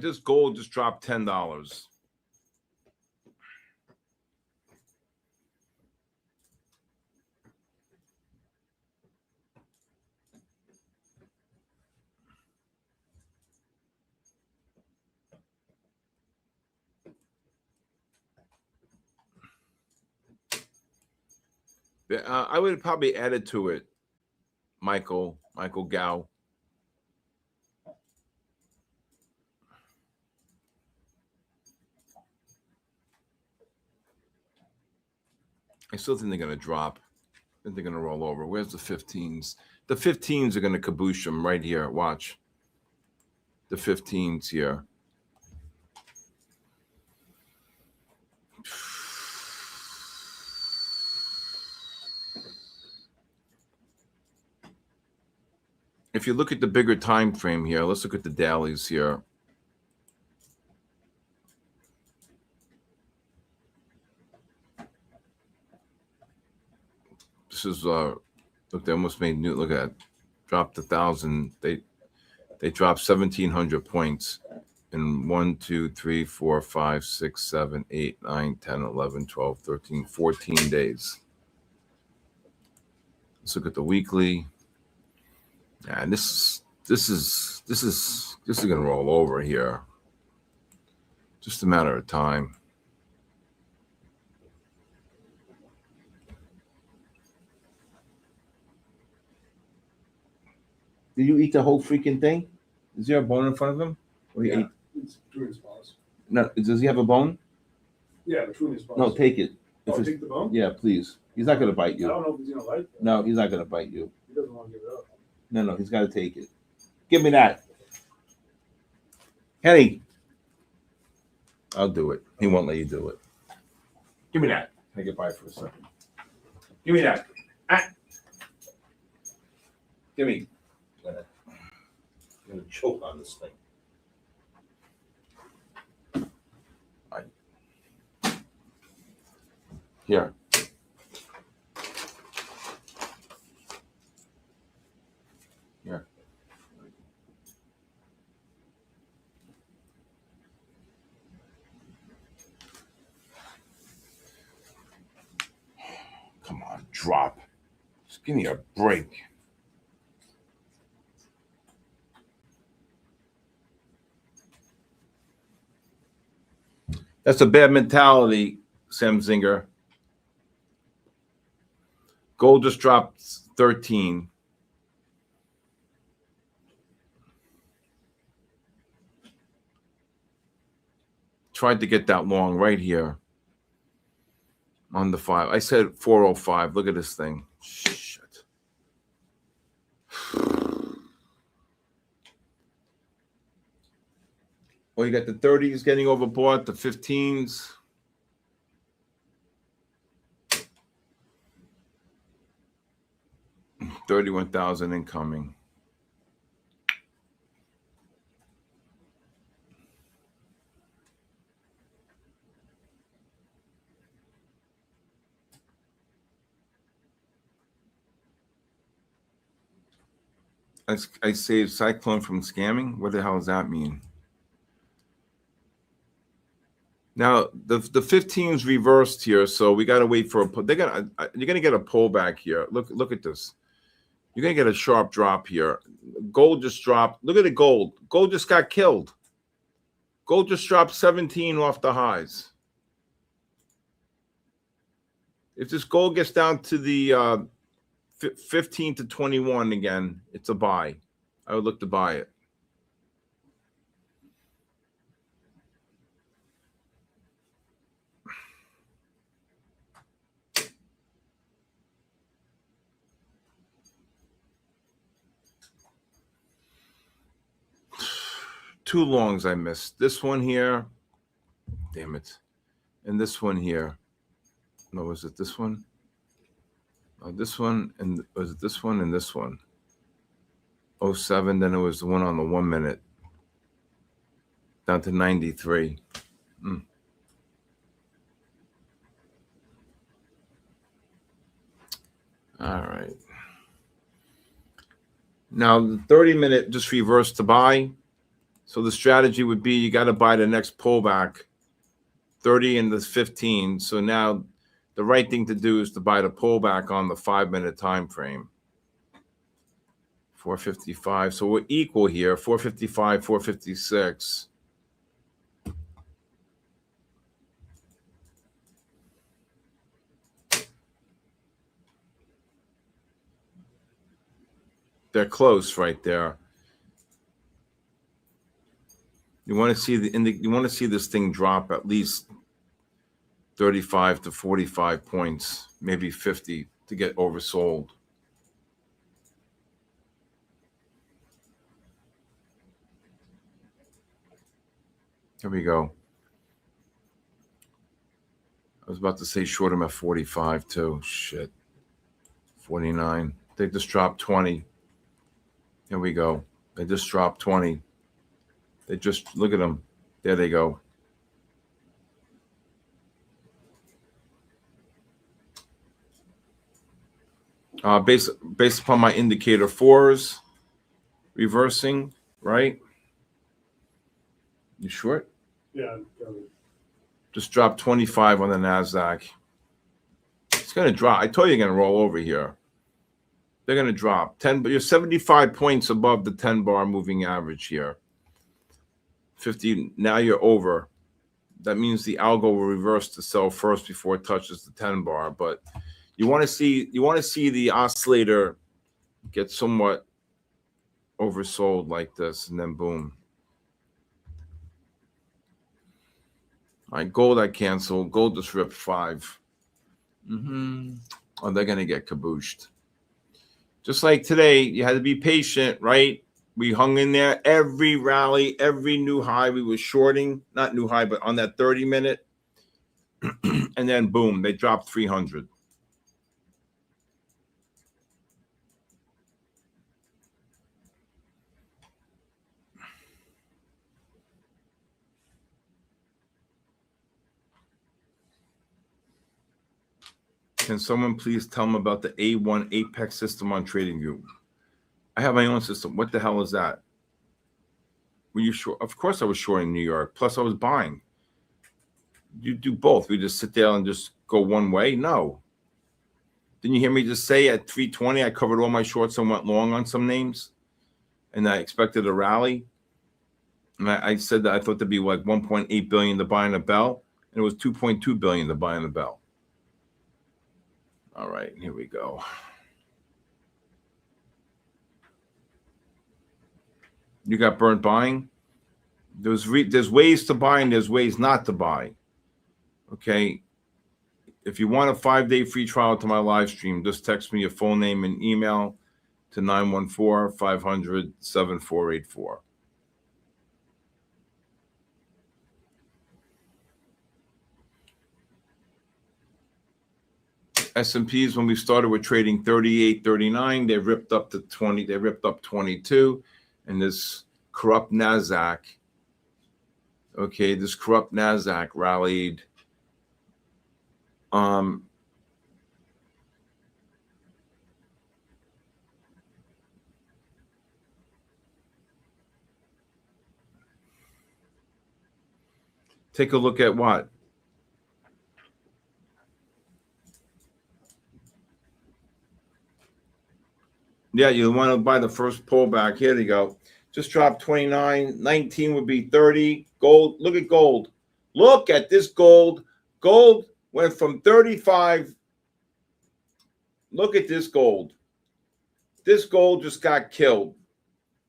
This gold just dropped $10. I would probably add it to it, Michael Gao. I still think they're going to drop. I think they're going to roll over. Where's the 15s? The 15s are going to kaboosh them right here. Watch. The 15s here. If you look at the bigger time frame here, let's look at the dailies here. This is look, they almost made new. Look at that. Dropped 1,000. They dropped 1,700 points in 1, 2, 3, 4, 5, 6, 7, 8, 9, 10, 11, 12, 13, 14 days. Let's look at the weekly. And this is gonna roll over here. Just a matter of time. Did you eat the whole freaking thing? Is there a bone in front of him? Or Yeah, ate? it's between his paws. No, does he have a bone? Yeah, between his paws. No, take it. If Oh, it's- take the bone? yeah, please. He's not gonna bite I you. don't know if he's gonna like it. No, he's not gonna bite you. He doesn't want to give it up. No, he's gotta take it. Give me that. Henny. I'll do it. He won't let you do it. Give me that. Take it by for a second. Give me that. Ah. Give me. I'm gonna choke on this thing. Here. Here. Come on, drop. Just give me a break. That's a bad mentality, Sam Zinger. Gold just dropped 13. Tried to get that long right here on the 5. I said 405. Look at this thing. Shit. Well, you got the 30s getting overbought, the 15s. $31,000 incoming. I saved Cyclone from scamming. What the hell does that mean? Now the 15's reversed here, so we got to wait for a. You're gonna get a pullback here. Look at this. You're gonna get a sharp drop here. Gold just dropped. Look at the gold. Gold just got killed. Gold just dropped 17 off the highs. If this gold gets down to the 15 to 21 again, it's a buy. I would look to buy it. Two longs I missed. This one here. Damn it. And this one here. No, was it this one? This one, and was it this one and this one? 07, then it was the one on the 1 minute. Down to 93. All right. Now the 30-minute just reversed to buy. So the strategy would be you got to buy the next pullback, 30 and the 15. So now the right thing to do is to buy the pullback on the 5-minute time frame. 455. So we're equal here. 455, 456. They're close right there. You want to see you want to see this thing drop at least 35 to 45 points, maybe 50 to get oversold. Here we go. I was about to say short him at 45 too. Shit. 49. They just dropped 20. Here we go. They just dropped 20. They just, look at them. There they go. Based upon my indicator 4s, reversing, right? You short? Yeah. Just dropped 25 on the NASDAQ. It's going to drop. I told you you're going to roll over here. They're going to drop 10, but you're 75 points above the 10 bar moving average here. 50. Now you're over. That means the algo will reverse to sell first before it touches the 10 bar. But you want to see the oscillator get somewhat oversold like this, and then boom. All right, gold I canceled. Gold just ripped 5. Oh, they're going to get kabooshed. Just like today, you had to be patient, right? We hung in there every rally, every new high. We were shorting, not new high, but on that 30-minute. And then, boom, they dropped 300. Can someone please tell them about the A1 Apex system on TradingView? I have my own system. What the hell is that? Were you short? Of course I was short in New York. Plus I was buying. You do both. We just sit there and just go one way? No. Didn't you hear me just say at 320 I covered all my shorts and went long on some names? And I expected a rally. And I said that I thought there'd be like 1.8 billion to buy in a bell. And it was 2.2 billion to buy in a bell. All right, here we go. You got burnt buying. There's ways to buy and there's ways not to buy. Okay. If you want a 5-day free trial to my live stream, just text me your full name and email to 914-500-7484. S&Ps, when we started, were trading 38, 39. They ripped up to 20. They ripped up 22. And this corrupt NASDAQ, okay, this corrupt NASDAQ rallied. Take a look at what? Yeah, you want to buy the first pullback. Here they go. Just dropped 29. 19 would be 30. Gold. Look at gold. Look at this gold. Gold went from 35. Look at this gold. This gold just got killed.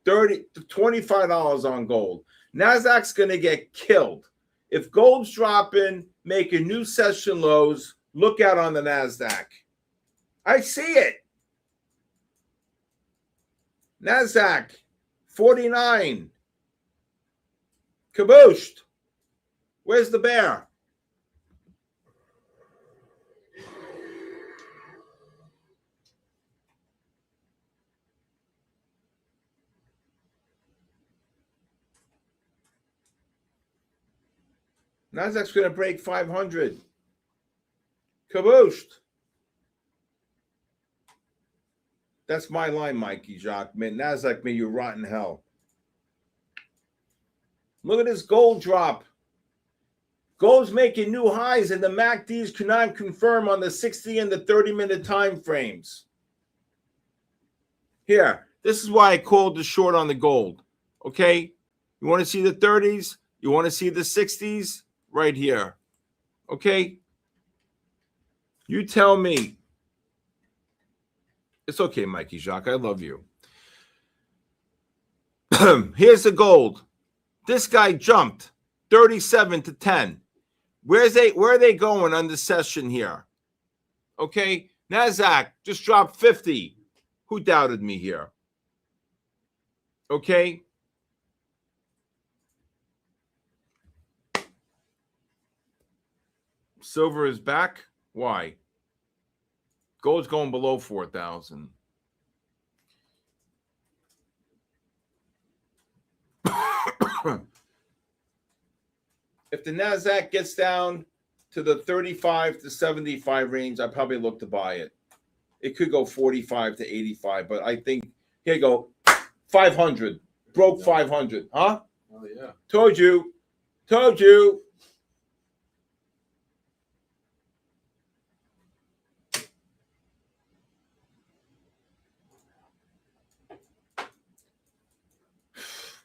$25 on gold. NASDAQ's going to get killed. If gold's dropping, making new session lows, look out on the NASDAQ. I see it. NASDAQ, 49. Kabooshed. Where's the bear? NASDAQ's going to break 500. Kabooshed. That's my line, Mikey Jacques. Man, NASDAQ, may you rot in hell. Look at this gold drop. Gold's making new highs, and the MACDs cannot confirm on the 60 and the 30-minute time frames. Here, this is why I called the short on the gold. Okay? You want to see the 30s? You want to see the 60s? Right here. Okay? You tell me. It's okay, Mikey Jacques. I love you. Here's the gold. This guy jumped 37 to 10. Where are they going on the session here? Okay, NASDAQ just dropped 50. Who doubted me here? Okay. Silver is back. Why? Gold's going below 4,000. If the NASDAQ gets down to the 35 to 75 range, I probably look to buy it. It could go 45 to 85, but I think, here you go, 500. Broke 500. Huh? Oh, yeah. Told you. Told you.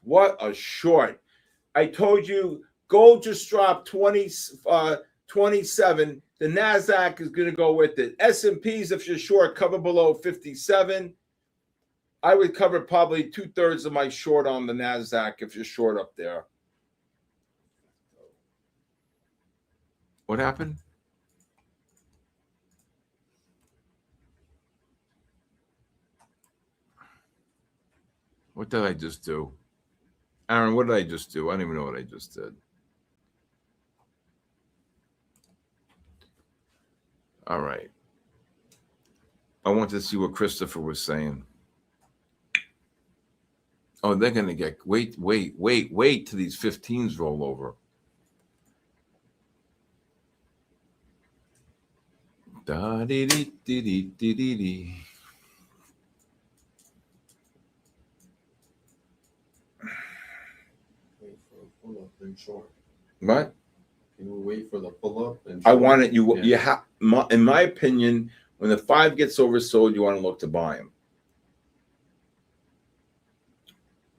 What a short. I told you. Gold just dropped 27. The NASDAQ is going to go with it. S&Ps, if you're short, cover below 57. I would cover probably 2/3 of my short on the NASDAQ if you're short up there. What happened? What did I just do? Aaron, what did I just do? I don't even know what I just did. All right. I wanted to see what Christopher was saying. Oh, they're going to get, wait till these 15s roll over. Da-dee-dee-dee-dee-dee-dee. Wait for a pull-up and short. What? Can we wait for the pull-up and I short? want it. You Yeah. have, in my opinion, when the 5 gets oversold, you want to look to buy them.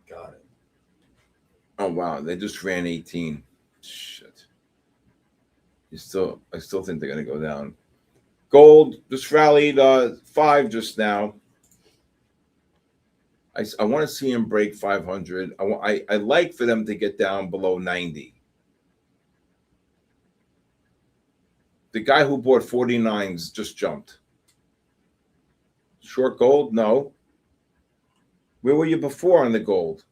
Got it. Oh wow, they just ran 18. Shit. I still think they're gonna go down. Gold just rallied 5 just now. I want to see him break 500. I like for them to get down below 90. The guy who bought 49s just jumped. Short gold? No. Where were you before on the gold?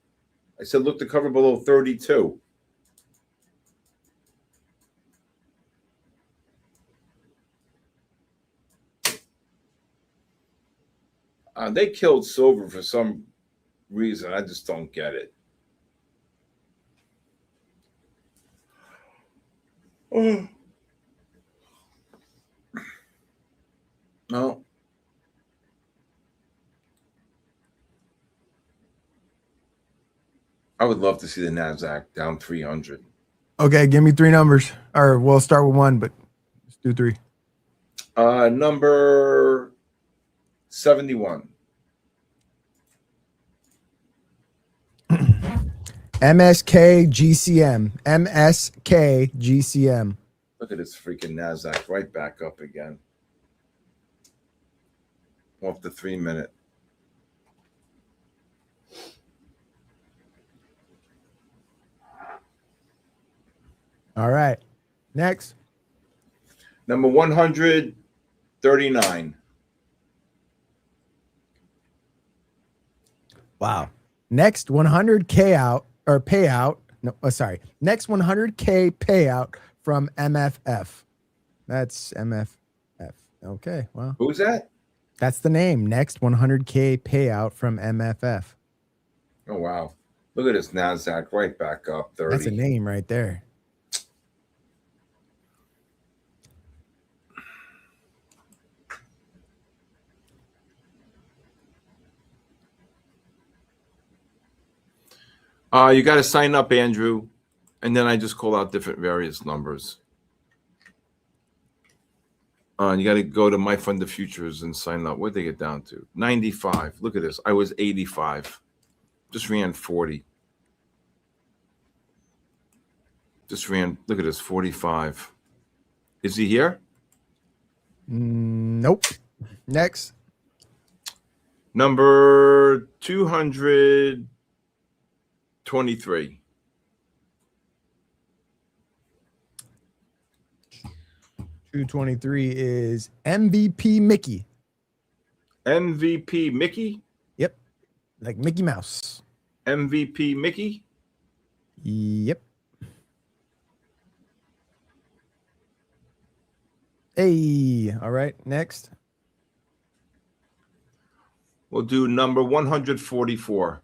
I said look to cover below 32. They killed silver for some reason. I just don't get it. Oh. No. I would love to see the NASDAQ down 300. Okay, give me 3 numbers. Or we'll start with 1, but let's do 3. Number 71. MSK GCM. MSK GCM. Look at this freaking NASDAQ right back up again. Off the 3-minute. All right. Next. Number 139. Wow. Next 100K out or payout. No, sorry. Next 100K payout from MFF. That's MFF. Okay. Well, Who's that? that's the name. Next 100K payout from MFF. Oh, wow. Look at this NASDAQ right back up 30. That's a name right there. You got to sign up, Andrew. And then I just call out different various numbers. You got to go to MyFundedFutures and sign up. Where'd they get down to? 95. Look at this. I was 85. Just ran 40. Just ran, look at this, 45. Is he here? Nope. Next. Number 223. 223 is MVP Mickey. MVP Mickey? Yep. Like Mickey Mouse. MVP Mickey? Yep. Hey, all right, next. We'll do number 144.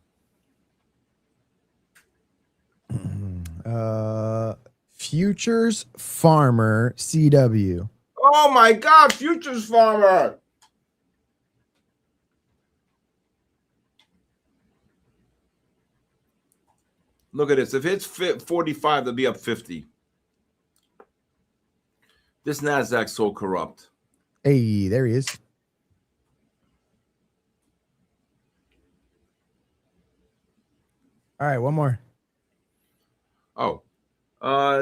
Futures Farmer CW. Oh my God, Futures Farmer. Look at this. If it's 45, they'll be up 50. This NASDAQ's so corrupt. Hey, there he is. All right, one more. Oh,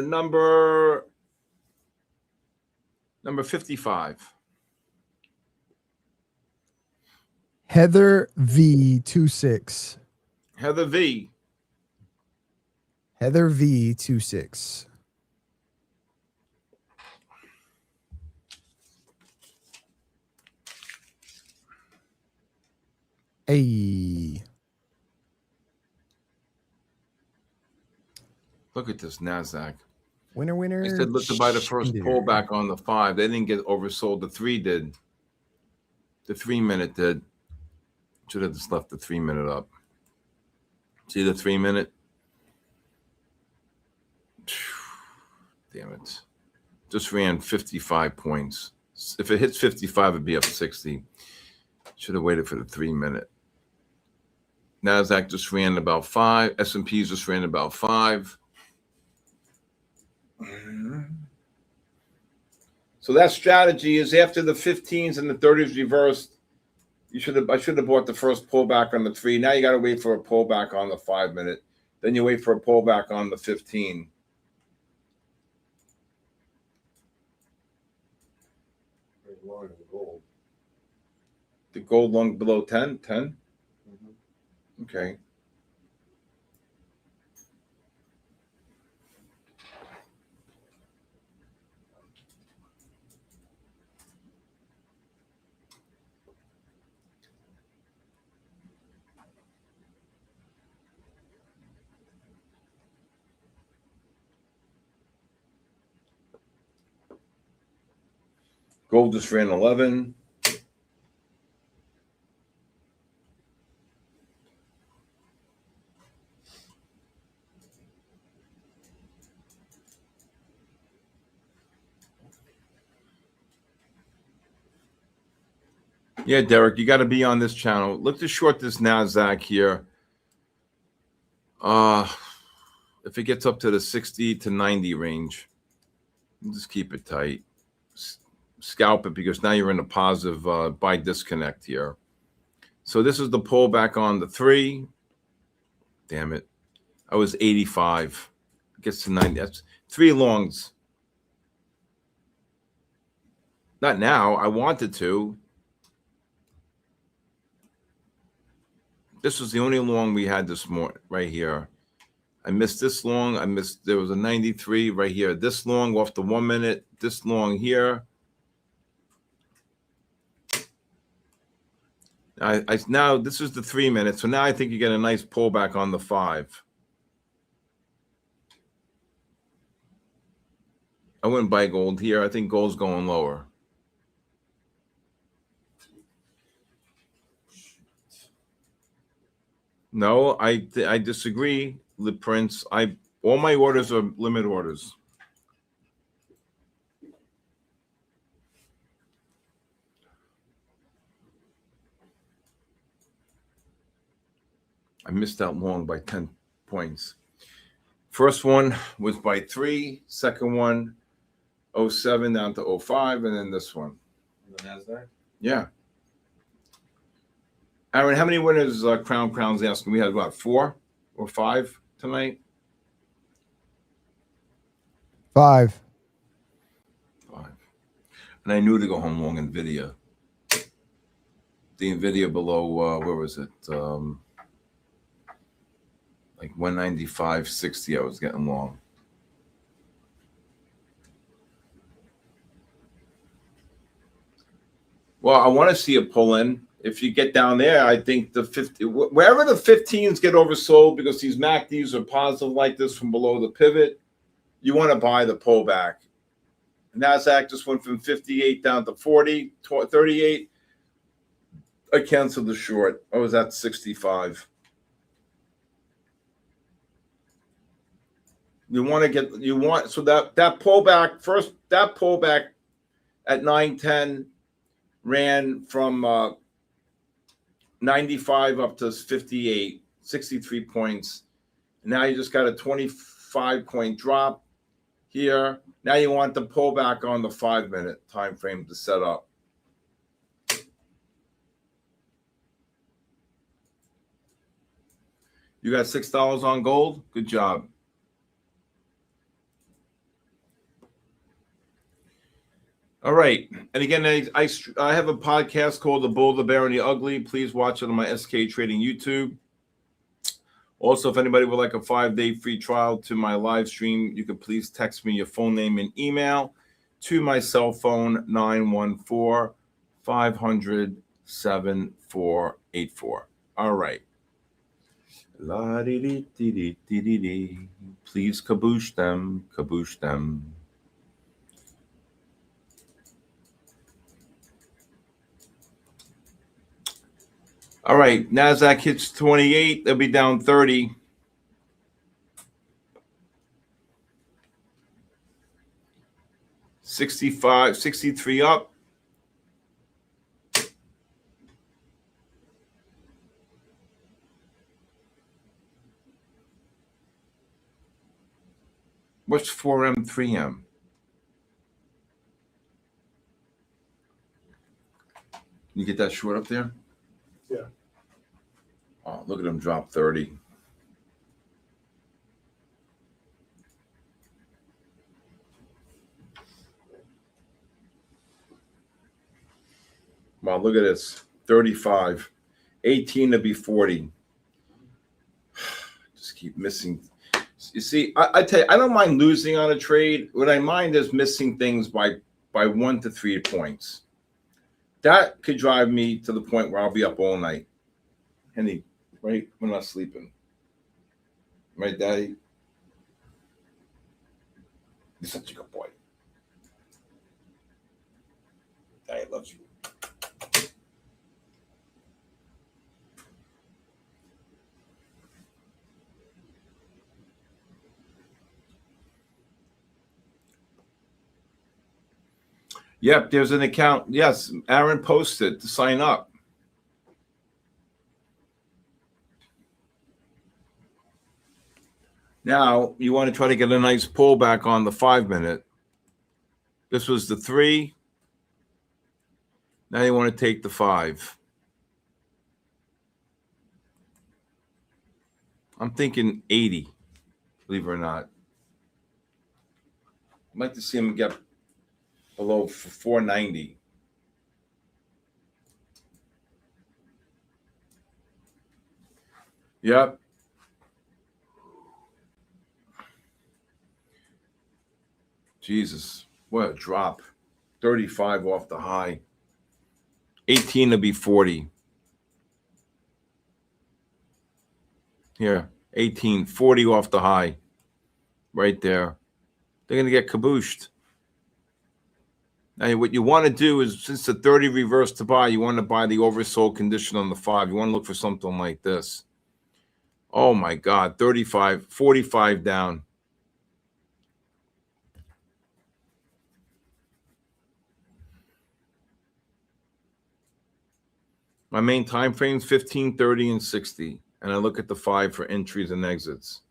number 55. Heather V26. Heather V. Heather V26. Hey. Look at this NASDAQ. Winner, winner. They said look to buy the first chicken pullback on the 5. They didn't get oversold. The 3 did. The 3-minute did. Should have just left the 3-minute up. See the 3-minute? Damn it. Just ran 55 points. If it hits 55, it'd be up 60. Should have waited for the 3-minute. NASDAQ just ran about 5. S&Ps just ran about 5. So that strategy is after the 15s and the 30s reversed. I should have bought the first pullback on the 3. Now you got to wait for a pullback on the 5-minute. Then you wait for a pullback on the 15. Long in gold. The gold long below 10? 10? Okay. Gold just ran 11. Yeah, Derek, you got to be on this channel. Look to short this NASDAQ here. If it gets up to the 60 to 90 range, just keep it tight. Scalp it because now you're in a positive buy disconnect here. So this is the pullback on the 3. Damn it. I was 85. It gets to 90. That's 3 longs. Not now. I wanted to. This was the only long we had this morning right here. I missed this long. There was a 93 right here. This long off the 1-minute. This long here. Now this is the 3-minute. So now I think you get a nice pullback on the 5. I wouldn't buy gold here. I think gold's going lower. No, I disagree, Prince. All my orders are limit orders. I missed out long by 10 points. First one was by 3. Second one, 07 down to 05, and then this one. The NASDAQ? Yeah. Aaron, how many winners Crown's asking? We had about 4 or 5 tonight. 5. 5. And I knew to go home long NVIDIA. The NVIDIA below, where was it? Like 195.60, I was getting long. Well, I want to see a pull in. If you get down there, I think the 50, wherever the 15s get oversold because these MACDs are positive like this from below the pivot, you want to buy the pullback. NASDAQ just went from 58 down to 40, 38. I canceled the short. I was at 65. You want to get, so that pullback, first, that pullback at 910 ran from 95 up to 58, 63 points. Now you just got a 25-point drop here. Now you want the pullback on the 5-minute time frame to set up. You got $6 on gold? Good job. All right. And again, I have a podcast called The Bull, the Bear, and the Ugly. Please watch it on my SK Trading YouTube. Also, if anybody would like a 5-day free trial to my live stream, you can please text me your full name and email to my cell phone, 914-500-7484. All right. La-dee-dee-dee-dee-dee-dee. Please kaboosh them, kaboosh them. All right, NASDAQ hits 28. They'll be down 30. $65, 63 up. What's 4M, 3M? You get that short up there? Yeah. Oh, look at them drop 30. Wow, look at this. 35. 18 to be 40. Just keep missing. You see, I tell you, I don't mind losing on a trade. What I mind is missing things by 1 to 3 points. That could drive me to the point where I'll be up all night. Henny, right? We're not sleeping. Right, Daddy? You're such a good boy. Daddy loves you. Yep, there's an account. Yes, Aaron posted to sign up. Now, you want to try to get a nice pullback on the 5-minute. This was the 3. Now you want to take the 5. I'm thinking 80, believe it or not. I'd like to see him get below 490. Yep. Jesus, what a drop. 35 off the high. 18 to be 40. Here, 18, 40 off the high. Right there. They're going to get kabooshed. Now, what you want to do is, since the 30 reversed to buy, you want to buy the oversold condition on the 5. You want to look for something like this. Oh, my God. 35, 45 down. My main time frames 15, 30, and 60. And I look at the 5 for entries and exits.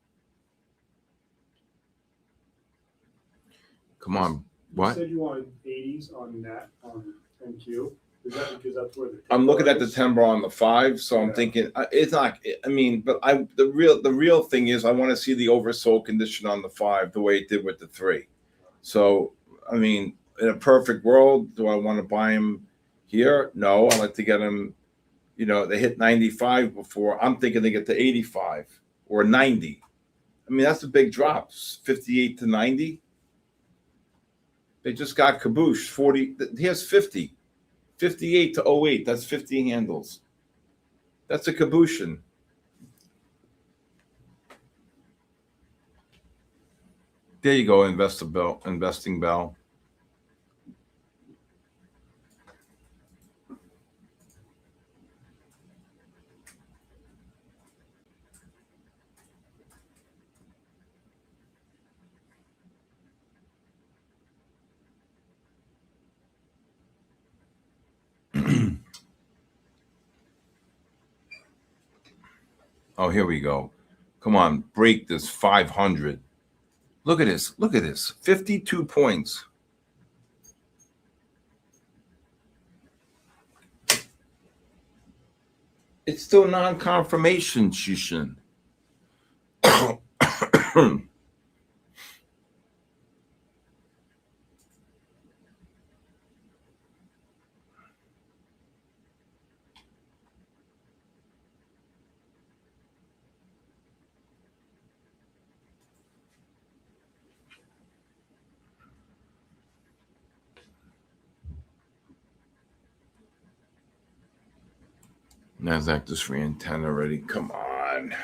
Come on. What? You said you wanted 80s on net on NQ. Is that because that's where the I'm looking at the is? 10 bar on the 5, so I'm Yeah. thinking it's not. I mean, but the real thing is I want to see the oversold condition on the 5 the way it did with the 3. So I mean, in a perfect world, do I want to buy him here? No, I like to get him. You know, they hit 95 before. I'm thinking they get to 85 or 90. I mean, that's a big drop, 58 to 90. They just got kaboosh. 40. He has 50. 58 to 08. That's 50 handles. That's a kabooshin. There you go, investing bell. Oh, here we go. Come on, break this 500. Look at this. Look at this. 52 points. It's still non-confirmation, Shishin. NASDAQ just ran 10 already. Come on.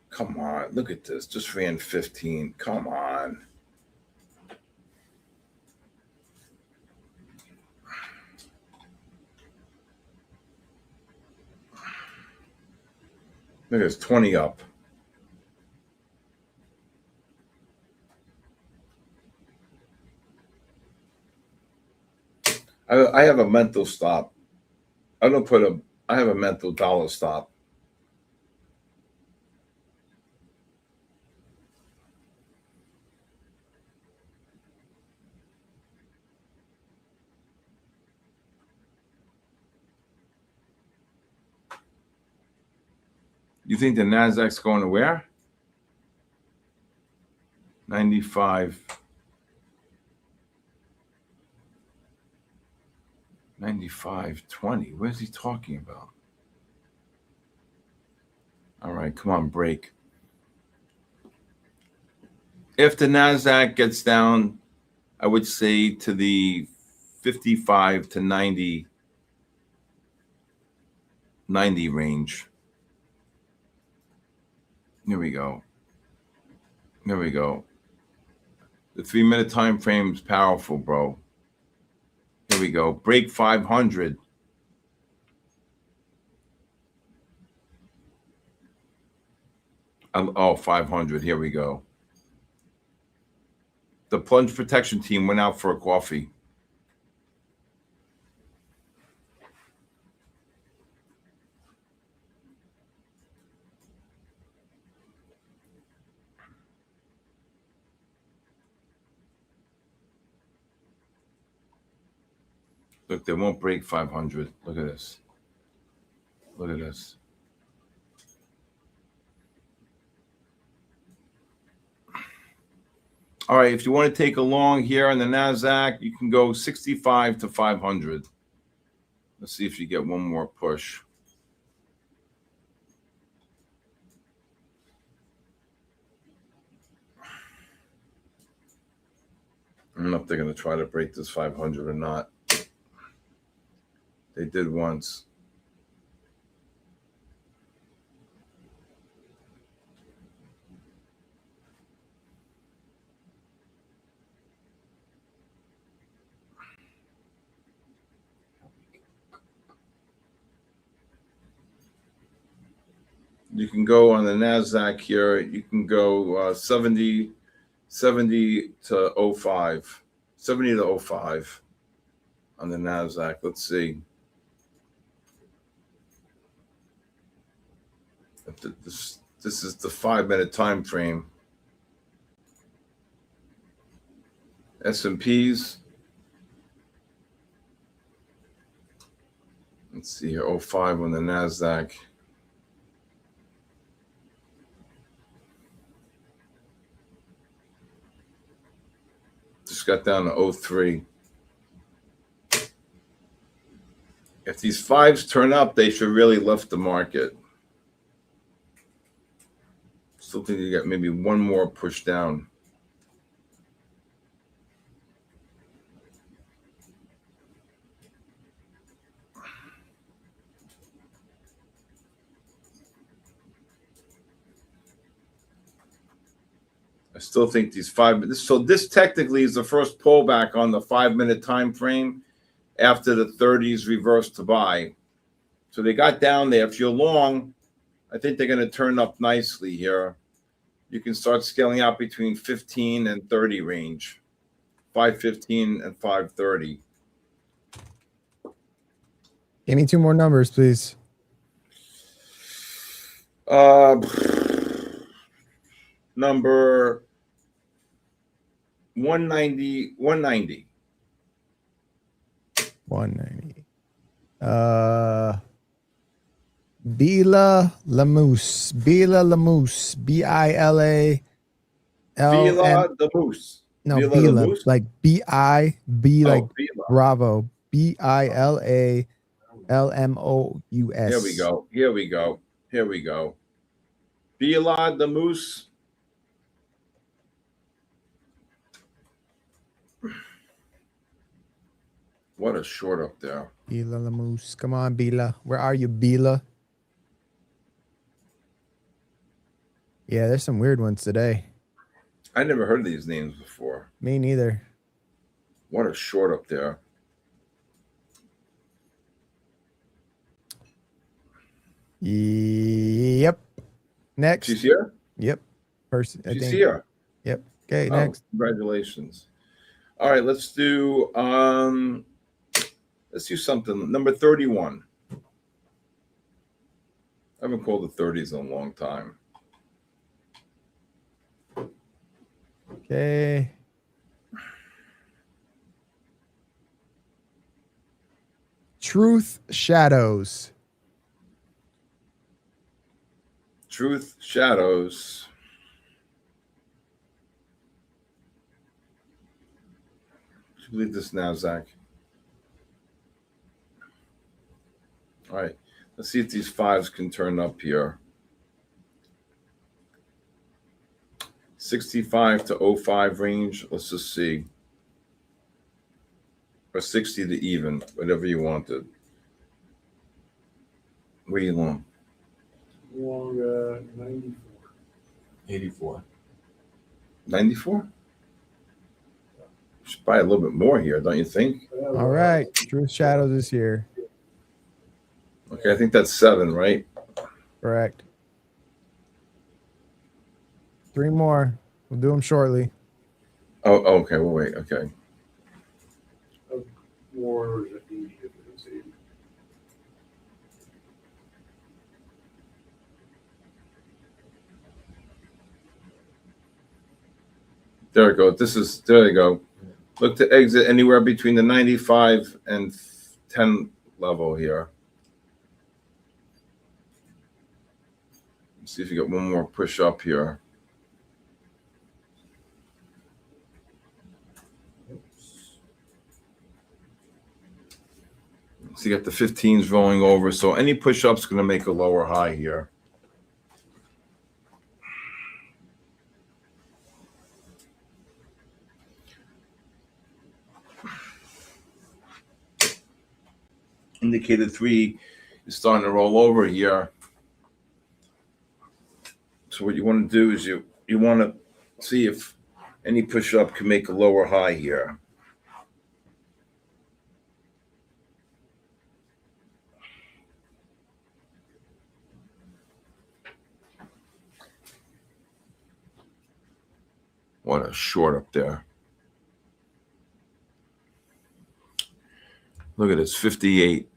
Come on. Look at this. Just ran 15. Come on. Look at this. 20 up. I have a mental stop. I have a mental dollar stop. You think the NASDAQ's going to where? 95. 95.20. What is he talking about? All right, come on, break. If the NASDAQ gets down, I would say to the 55 to 90 range. Here we go. There we go. The 3-minute time frame is powerful, bro. Here we go. Break 500. Oh, 500. Here we go. The plunge protection team went out for a coffee. Look, they won't break 500. Look at this. Look at this. All right, if you want to take a long here on the NASDAQ, you can go 65 to 500. Let's see if you get one more push. I don't know if they're going to try to break this 500 or not. They did once. You can go on the NASDAQ here. You can go 70 to 05. 70 to 05 on the NASDAQ. Let's see. This is the 5-minute time frame. S&Ps. Let's see here, 05 on the NASDAQ. Just got down to 03. If these fives turn up, they should really lift the market. Still think you got maybe one more push down. I still think these so this technically is the first pullback on the 5-minute time frame after the 30s reversed to buy. So they got down there. If you're long, I think they're going to turn up nicely here. You can start scaling out between 15 and 30 range, 515 and 530. Give me two more numbers, please. Number 190. 190. Bila Lamousse. Bila Lamousse. B-I-L-A. Bila the Moose. No, Bila Bila. the Moose? Like B-I-B, like Bila. Bravo. B-I-L-A-L-M-O-U-S. Here we go. Here we go. Here we go. Bila the Moose. What a short up there. Bila Lamousse. Come on, Bila. Where are you, Bila? Yeah, there's some weird ones today. I never heard of these names before. Me neither. What a short up there. Yep. Next. She's here? Yep. Person. I She's think. here. Yep. Okay, Oh, next. congratulations. All right, let's do something. Number 31. I haven't called the 30s in a long time. Okay. Truth Shadows. Truth Shadows. I believe this NASDAQ. All right, let's see if these fives can turn up here. 65 to 05 range. Let's just see. Or 60 to even, whatever you wanted. Where you long? Long 94. 84. 94? Should buy a little bit more here, don't you think? All right. Truth Shadows is here. Okay, I think that's 7, right? Correct. 3 more. We'll do them shortly. Oh, okay. We'll wait. Okay. More is 80 if it's 80. There we go. There you go. Look to exit anywhere between the 95 and 10 level here. Let's see if you get one more push up here. So you got the 15s rolling over. So any push-up's going to make a lower high here. Indicator 3 is starting to roll over here. So what you want to do is you want to see if any push-up can make a lower high here. What a short up there. Look at this, 58.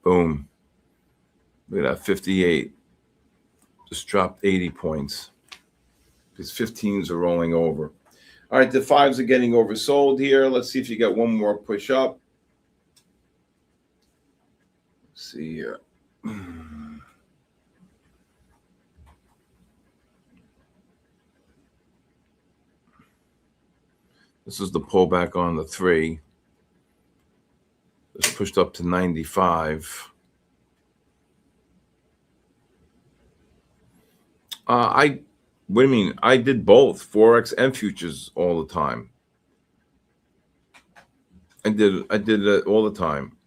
Boom. Look at that, 58. Just dropped 80 points. These 15s are rolling over. All right, the fives are getting oversold here. Let's see if you get one more push up. Let's see here. This is the pullback on the 3. It's pushed up to 95. What do you mean? I did both Forex and futures all the time. I did it all the time.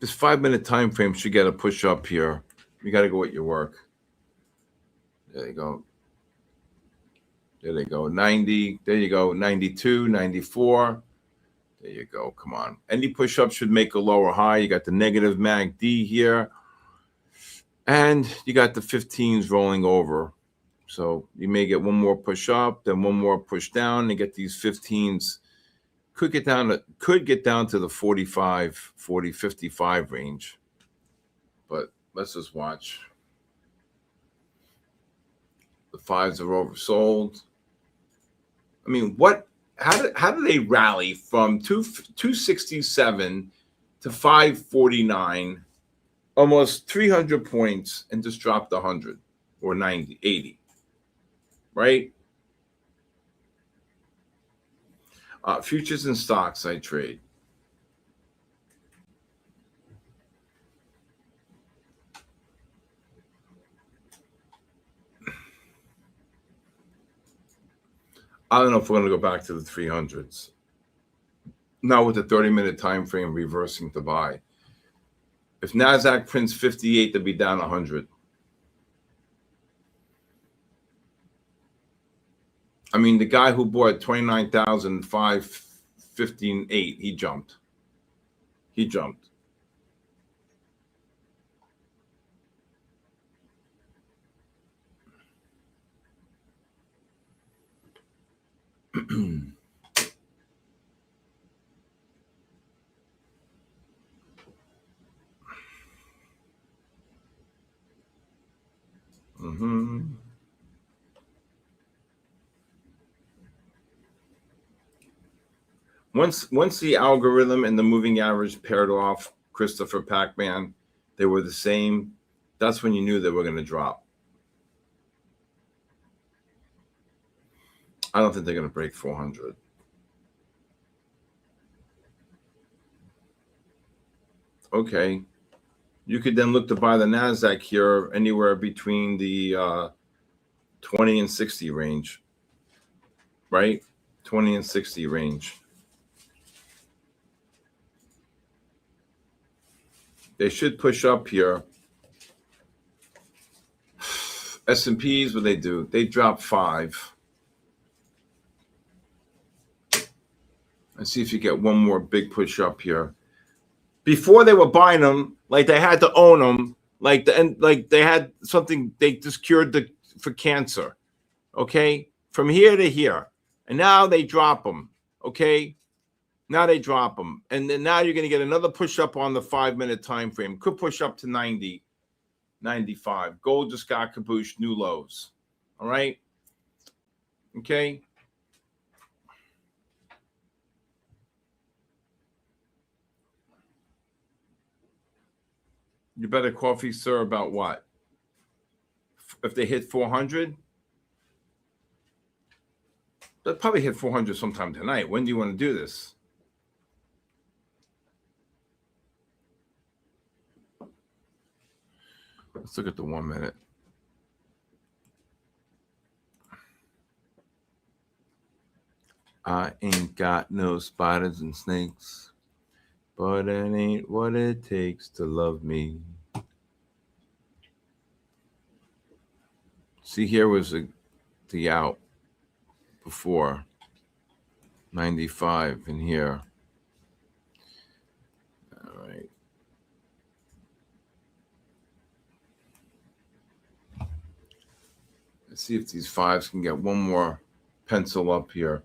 This 5-minute time frame should get a push up here. You got to go with your work. There you go. There they go. 90. There you go. 92, 94. There you go. Come on. Any push up should make a lower high. You got the negative MACD here. And you got the 15s rolling over. So you may get one more push up, then one more push down, and get these 15s. Could get down to the 45, 40, 55 range. But let's just watch. The 5s are oversold. I mean, how do they rally from 267 to 549, almost 300 points, and just dropped 100 or 90, 80, right? Futures and stocks I trade. I don't know if we're going to go back to the 300s. Not with the 30-minute time frame reversing to buy. If NASDAQ prints 58, they'll be down 100. I mean, the guy who bought 29,515.8, he jumped. He jumped. Once the algorithm and the moving average paired off, Christopher Pac-Man, they were the same. That's when you knew they were going to drop. I don't think they're going to break 400. Okay. You could then look to buy the NASDAQ here anywhere between the 20 and 60 range, right? 20 and 60 range. They should push up here. S&Ps, what they do? They drop 5. Let's see if you get one more big push up here. Before they were buying them, like they had to own them, like they had something they just cured for cancer. Okay, from here to here, and now they drop them. Okay, now they drop them, and then now you're going to get another push up on the 5-minute time frame. Could push up to 90, 95. Gold just got caboose, new lows. All right. Okay. You better coffee, sir, about what? If they hit 400? They'll probably hit 400 sometime tonight. When do you want to do this? Let's look at the 1 minute. I ain't got no spiders and snakes, but it ain't what it takes to love me. See, here was the out before 95 in here. All right. Let's see if these 5s can get one more pencil up here.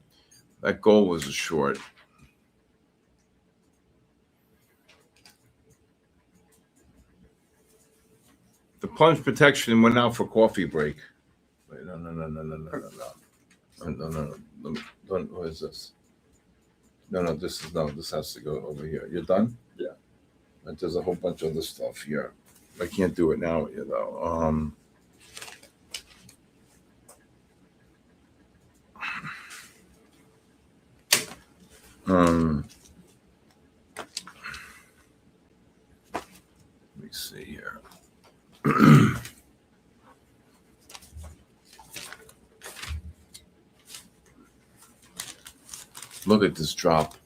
That goal was a short. The plunge protection went out for coffee break. Wait, no. What is this? No, this has to go over here. You're done? Yeah. And there's a whole bunch of other stuff here. I can't do it now, though. Let me see here. Look at this drop.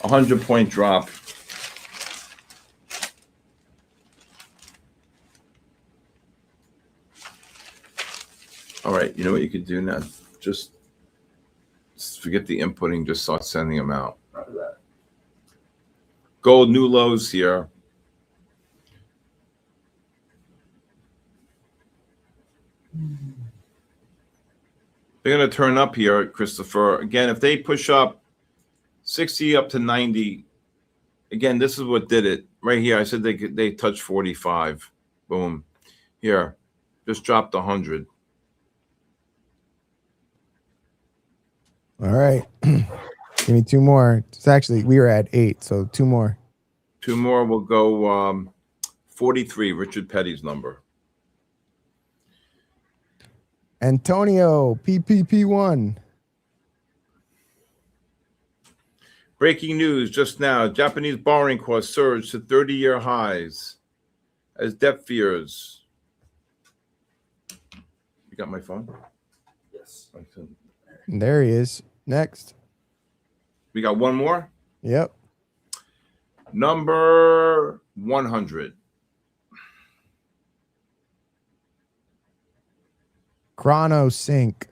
100-point drop. All right, you know what you could do now? Just forget the inputting, just start sending them out. Gold new lows here. They're going to turn up here, Christopher. Again, if they push up 60 up to 90, again, this is what did it. Right here, I said they touched 45. Boom. Here, just dropped 100. All right. Give me two more. It's actually, we were at 8, so 2 more. 2 more will go 43, Richard Petty's number. Antonio, PPP1. Breaking news just now. Japanese borrowing costs surged to 30-year highs as debt fears. You got my phone? Yes. There he is. Next. We got one more? Yep. Number 100. Chrono Sync.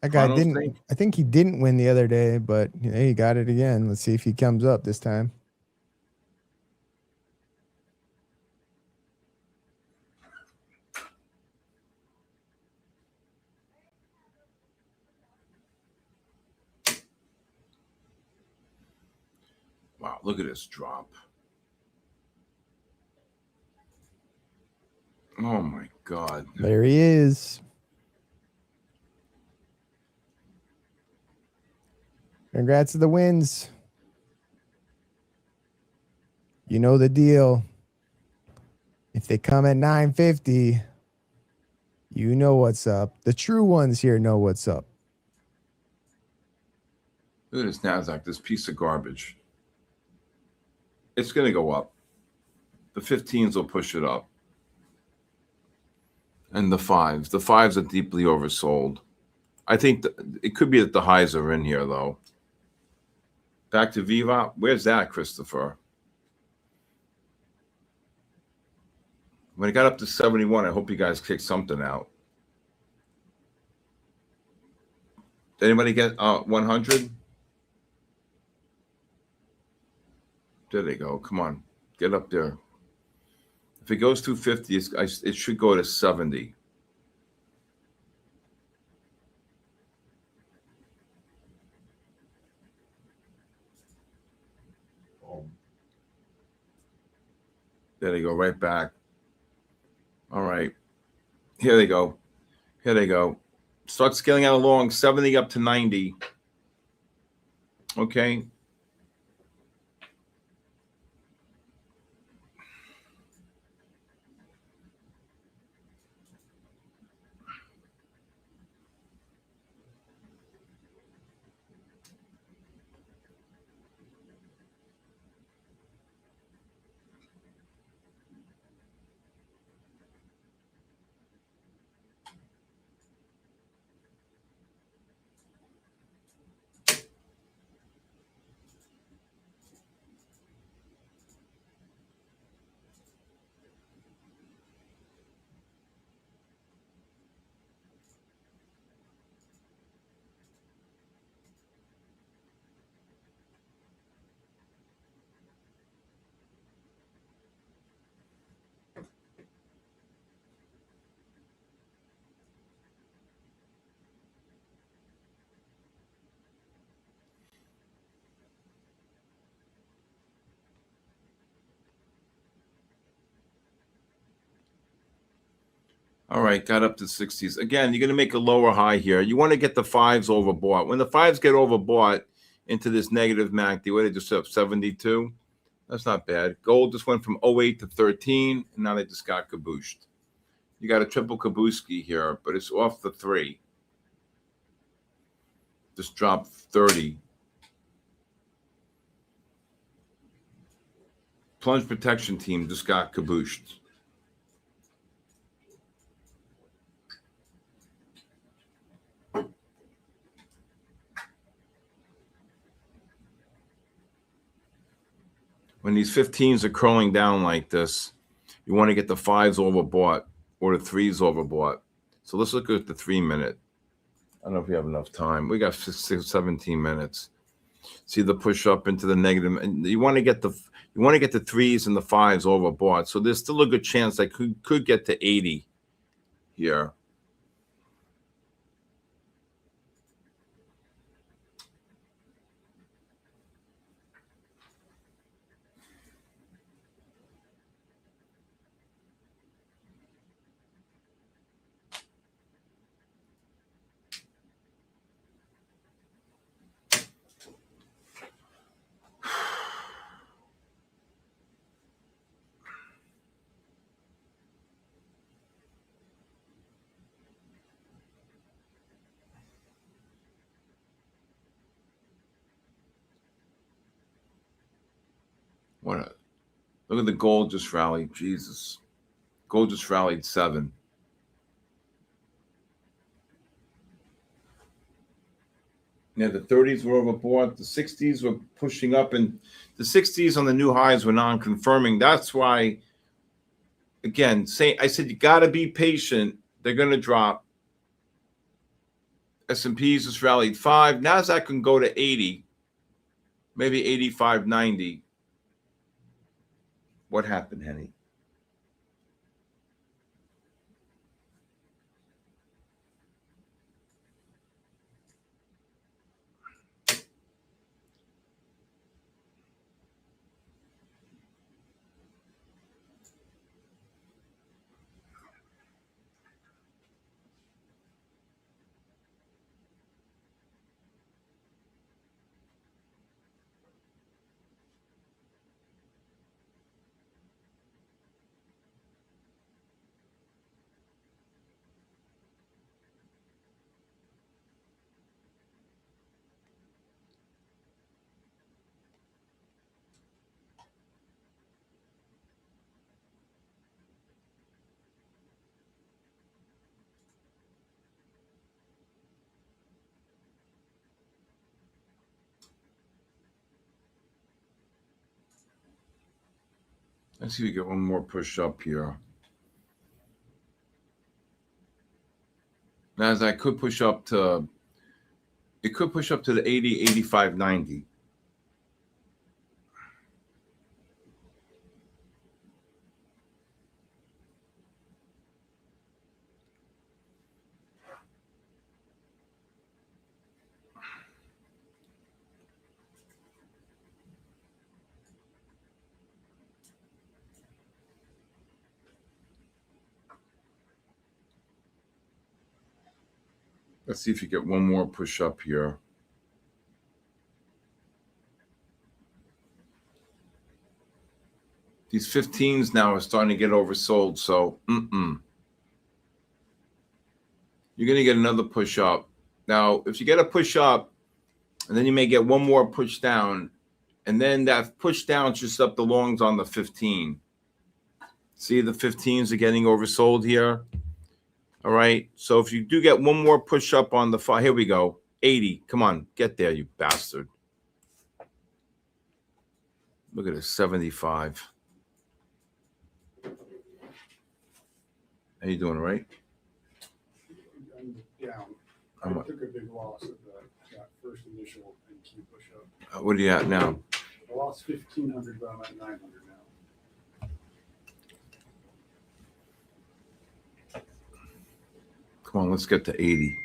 That guy Chrono didn't. Sync? I think he didn't win the other day, but hey, he got it again. Let's see if he comes up this time. Wow, look at this drop. Oh my God. There he is. Congrats to the wins. You know the deal. If they come at 950, you know what's up. The true ones here know what's up. Look at this NASDAQ, this piece of garbage. It's going to go up. The 15s will push it up. And the 5s. The 5s are deeply oversold. I think it could be that the highs are in here, though. Back to Viva. Where's that, Christopher? When it got up to 71, I hope you guys kicked something out. Did anybody get 100? There they go. Come on. Get up there. If it goes through 50, it should go to 70. There they go, right back. All right. Here they go. Here they go. Start scaling out along 70 up to 90. Okay. All right, got up to 60s. Again, you're going to make a lower high here. You want to get the fives overbought. When the fives get overbought into this negative MACD, what did they just up 72? That's not bad. Gold just went from 08 to 13, and now they just got cabooshed. You got a triple kabooski here, but it's off the 3. Just dropped 30. Plunge protection team just got cabooshed. When these 15s are curling down like this, you want to get the 5s overbought or the 3s overbought. So let's look at the 3-minute. I don't know if we have enough time. We got 17 minutes. See the push up into the negative, and you want to get the 3s and the 5s overbought. So there's still a good chance I could get to 80 here. Look at the gold just rallied. Jesus. Gold just rallied 7. Yeah, the 30s were overbought. The 60s were pushing up, and the 60s on the new highs were non-confirming. That's why, again, I said you got to be patient. They're going to drop. S&Ps just rallied 5. NASDAQ can go to 80, maybe 85, 90. What happened, Henny? Let's see if we get one more push up here. NASDAQ could push up to, it could push up to the 80, 85, 90. Let's see if you get one more push up here. These 15s now are starting to get oversold, so you're going to get another push up. Now, if you get a push up, and then you may get one more push down, and then that push down just up the longs on the 15. See, the 15s are getting oversold here. All right, so if you do get one more push up on the 5, here we go, 80. Come on, get there, you bastard. Look at this, 75. How you doing, all right? I'm down. I took a big loss at that first initial NQ push-up. What are you at now? I lost 1,500, but I'm at 900 now. Come on, let's get to 80.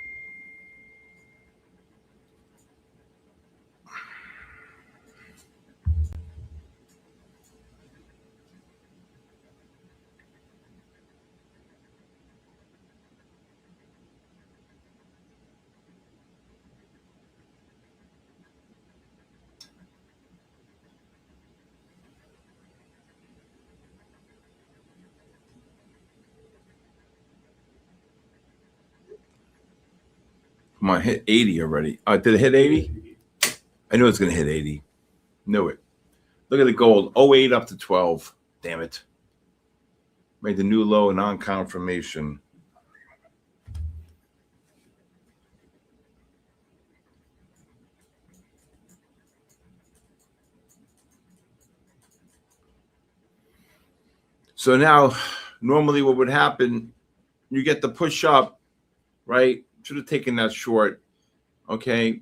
Come on, hit 80 already. Did it hit 80? I knew it was going to hit 80. Knew it. Look at the gold. 08 up to 12. Damn it. Made the new low non-confirmation. So now, normally what would happen, you get the push up, right? Should have taken that short, okay?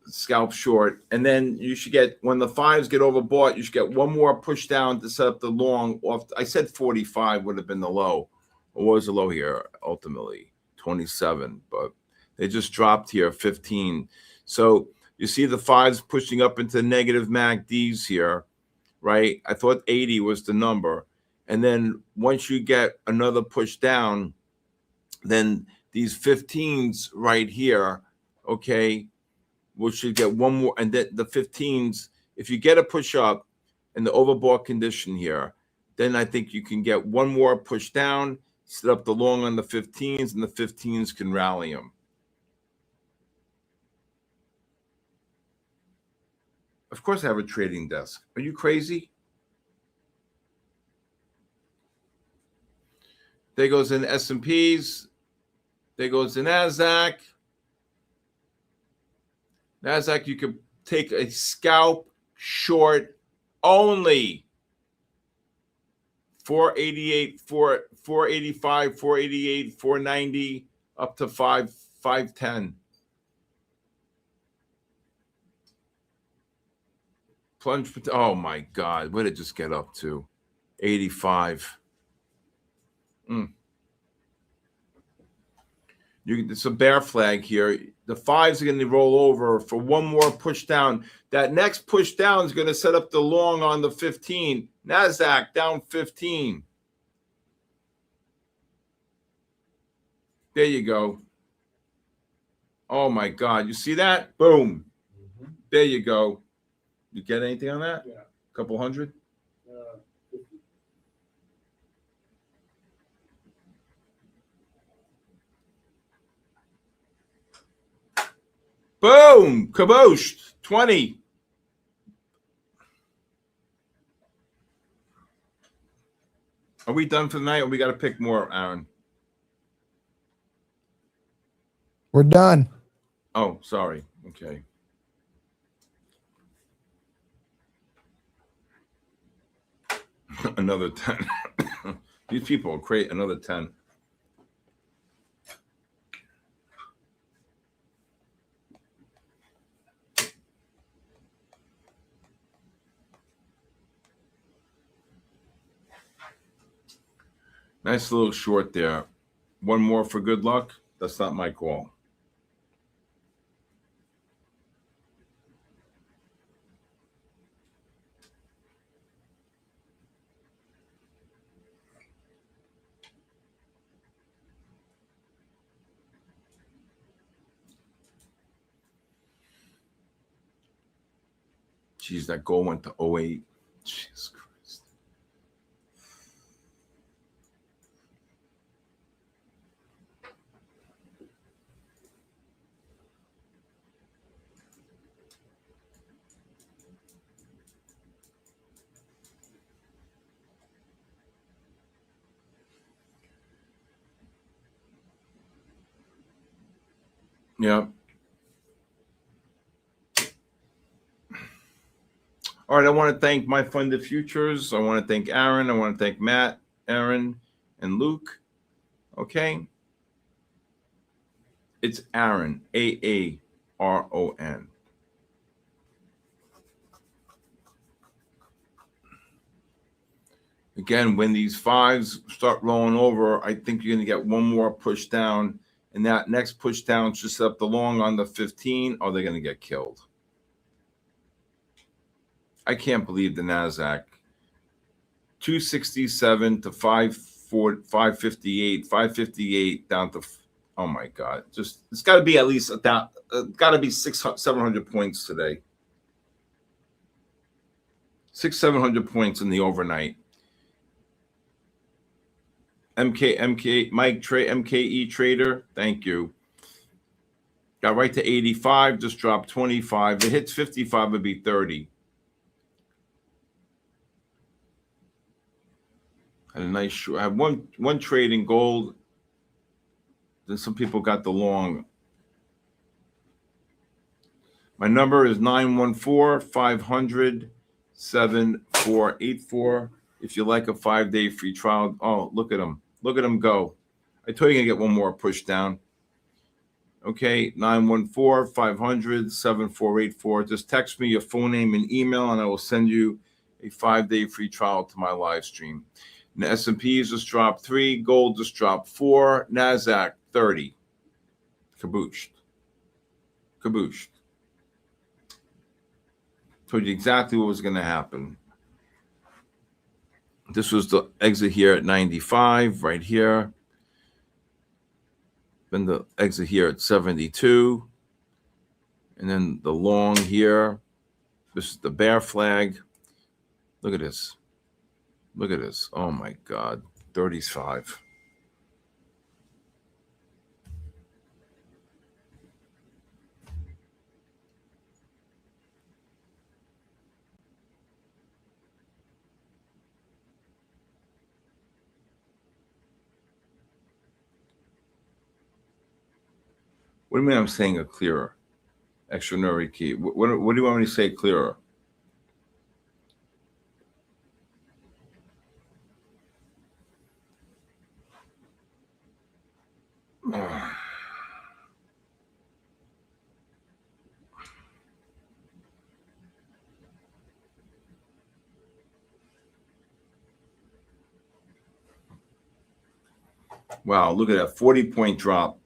Scalp short. And then you should get, when the fives get overbought, you should get one more push down to set up the long off. I said 45 would have been the low. What was the low here? Ultimately, 27. But they just dropped here, 15. So you see the fives pushing up into negative MACDs here, right? I thought 80 was the number. And then once you get another push down, then these 15s right here, okay, we should get one more. And then the 15s, if you get a push up in the overbought condition here, then I think you can get one more push down, set up the long on the 15s, and the 15s can rally them. Of course I have a trading desk. Are you crazy? There goes in S&Ps. There goes the NASDAQ. NASDAQ, you could take a scalp short only. 488, 485, 488, 490, up to 510. Plunge. Oh my God, what did it just get up to? 85. It's a bear flag here. The fives are going to roll over for one more push down. That next push down is going to set up the long on the 15. NASDAQ down 15. There you go. Oh my God. You see that? Boom. There you go. You get anything on that? Yeah. A couple hundred? 50. Boom! Kaboosh! 20. Are we done for the night, or we got to pick more, Aaron? We're done. Oh, sorry. Okay. Another 10. These people will create another 10. Nice little short there. One more for good luck. That's not my call. Jeez, that goal went to 08. Jesus Christ. Yeah. All right, I want to thank MyFundedFutures. I want to thank Aaron. I want to thank Matt, Aaron, and Luke. Okay. It's Aaron, Aaron. Again, when these fives start rolling over, I think you're going to get one more push down. And that next push down should set up the long on the 15, or they're going to get killed. I can't believe the NASDAQ. 267 to 558, 558 down to, oh my God. Just, it's got to be at least, got to be 700 points today. 700 points in the overnight. MKE Trader, thank you. Got right to 85, just dropped 25. If it hits 55, it'd be 30. Had a nice short. I had one trade in gold. Then some people got the long. My number is 914-500-7484. If you like a 5-day free trial. Oh, look at them. Look at them go. I told you you're going to get one more push down. Okay, 914-500-7484. Just text me your full name and email, and I will send you a 5-day free trial to my live stream. And the S&Ps just dropped 3. Gold just dropped 4. NASDAQ 30. Kabooshed. Kabooshed. Told you exactly what was going to happen. This was the exit here at 95, right here. Then the exit here at 72. And then the long here. This is the bear flag. Look at this. Look at this. Oh, my God. 35. What do you mean I'm saying a clearer? Extraordinary key. What do you want me to say clearer? Wow, look at that 40-point drop.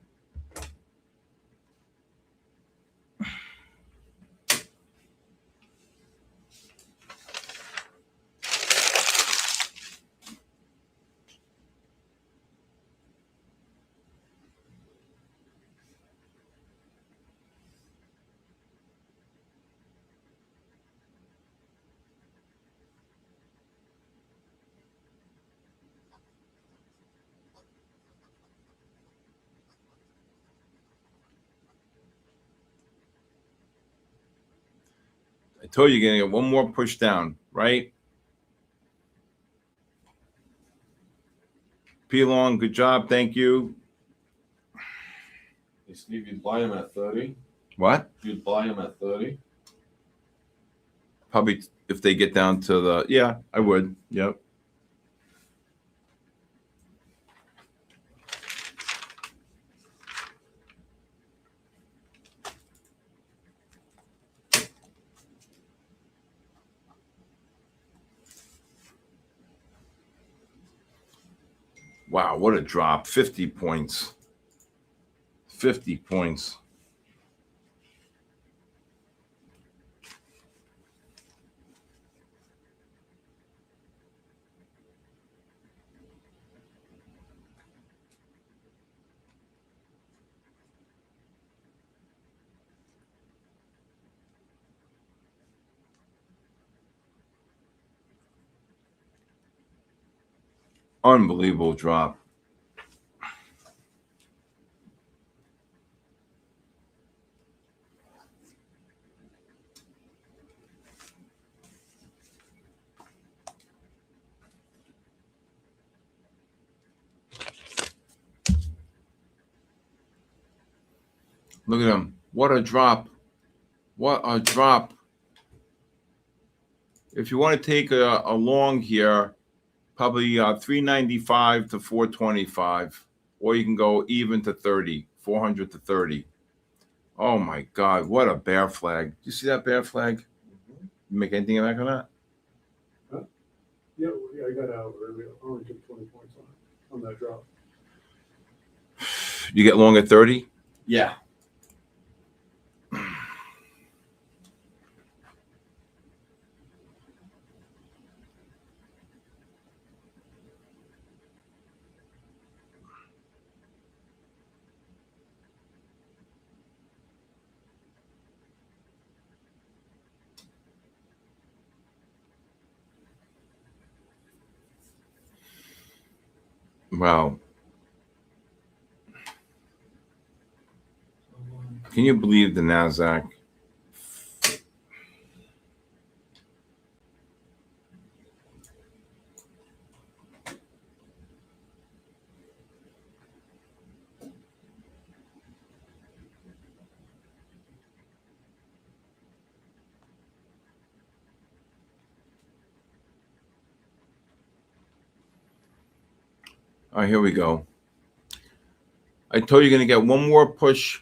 I told you you're going to get one more push down, right? P. Long, good job. Thank you. Hey, Steve, you'd buy him at 30? What? You'd buy him at 30? Probably if they get down to the, yeah, I would. Yep. Wow, what a drop. 50 points. 50 points. Unbelievable drop. Look at him. What a drop. What a drop. If you want to take a long here, probably 395 to 425, or you can go even to 30, 400 to 30. Oh my God, what a bear flag. Do you see that bear flag? You make anything back on that? Yeah, I got out earlier. I only took 20 points on that drop. You get long at 30? Yeah. Wow. Can you believe the NASDAQ? All right, here we go. I told you you're going to get one more push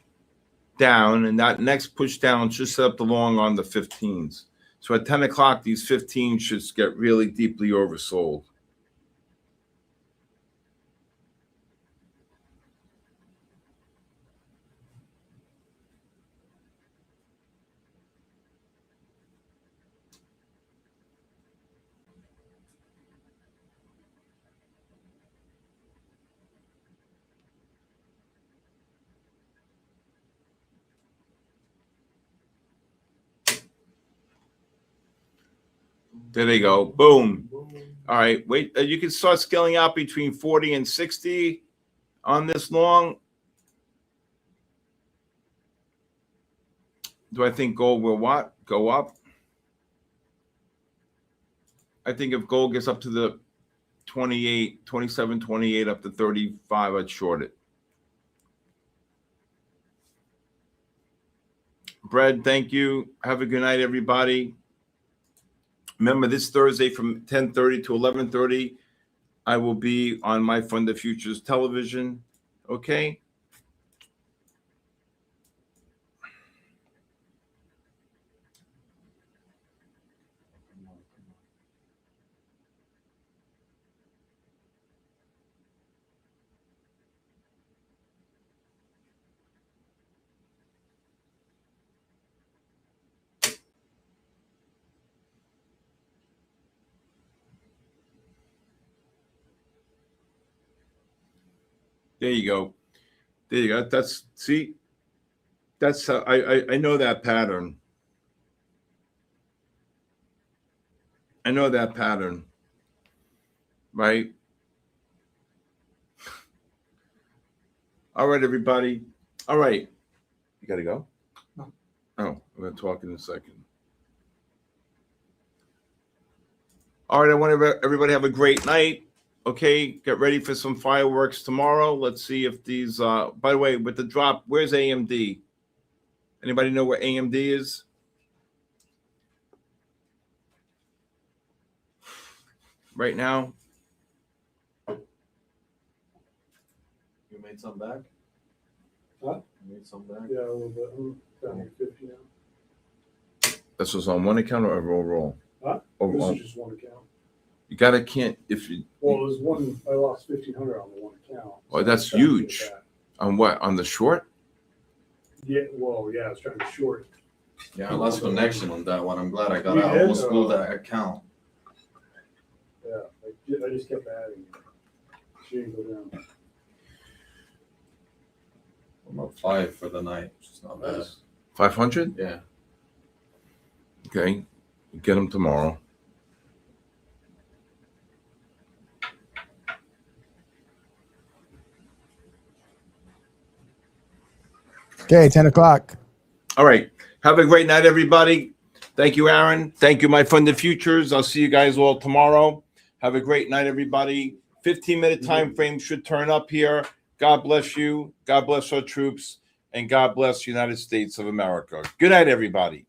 down, and that next push down should set up the long on the 15s. So at 10 o'clock, these 15s should get really deeply oversold. There they go. Boom. All right. Wait, you can start scaling out between 40 and 60 on this long. Do I think gold will what? Go up? I think if gold gets up to the 28, 27, 28, up to 35, I'd short it. Brad, thank you. Have a good night, everybody. Remember, this Thursday from 10:30 to 11:30, I will be on MyFundedFutures television. Okay? There you go. There you go. That's, see, that's how I know that pattern. I know that pattern, right? All right, everybody. All right. You got to go? No. Oh, I'm going to talk in a second. All right. I want everybody to have a great night. Okay, get ready for some fireworks tomorrow. Let's see if these, by the way, with the drop, where's AMD? Anybody know where AMD is? Right now? You made some back? Huh? You made some back? Yeah, a little bit. I'm down to 50 now. This was on one account or overall? Huh? Overall. This is just one account. You gotta can't, if you, Well, it was one, I lost 1,500 on the one account. well, that's I was trying to huge. get that. On what? On the short? Yeah, well, yeah, I was trying to short it. Yeah, I lost connection on that one. I'm glad I got You out. I did? almost blew that account. Yeah, I just kept adding it. She didn't go down. I'm up 5 for the night, which is not bad. 500? Yeah. Okay, get them tomorrow. Okay, 10 o'clock. All right. Have a great night, everybody. Thank you, Aaron. Thank you, MyFundedFutures. I'll see you guys all tomorrow. Have a great night, everybody. 15-minute time frame should turn up here. God bless you. God bless our troops. And God bless the United States of America. Good night, everybody.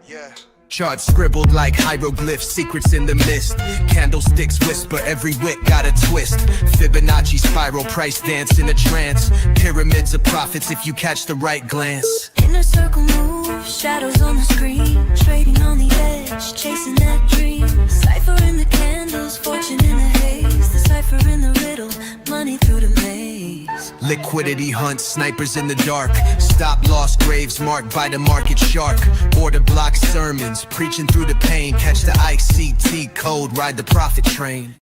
Yeah. Charts scribbled like hieroglyphs, secrets in the mist. Candlesticks whisper, every wick got a twist. Fibonacci spiral, price dance in a trance. Pyramids of profits if you catch the right glance. Inner circle moves, shadows on the screen, trading on the edge, chasing that dream. Cipher in the candles, fortune in the haze. The cipher in the riddle, money through the maze. Liquidity hunts, snipers in the dark. Stop lost graves marked by the market shark. Order block sermons, preaching through the pain. Catch the ICT code, ride the profit train.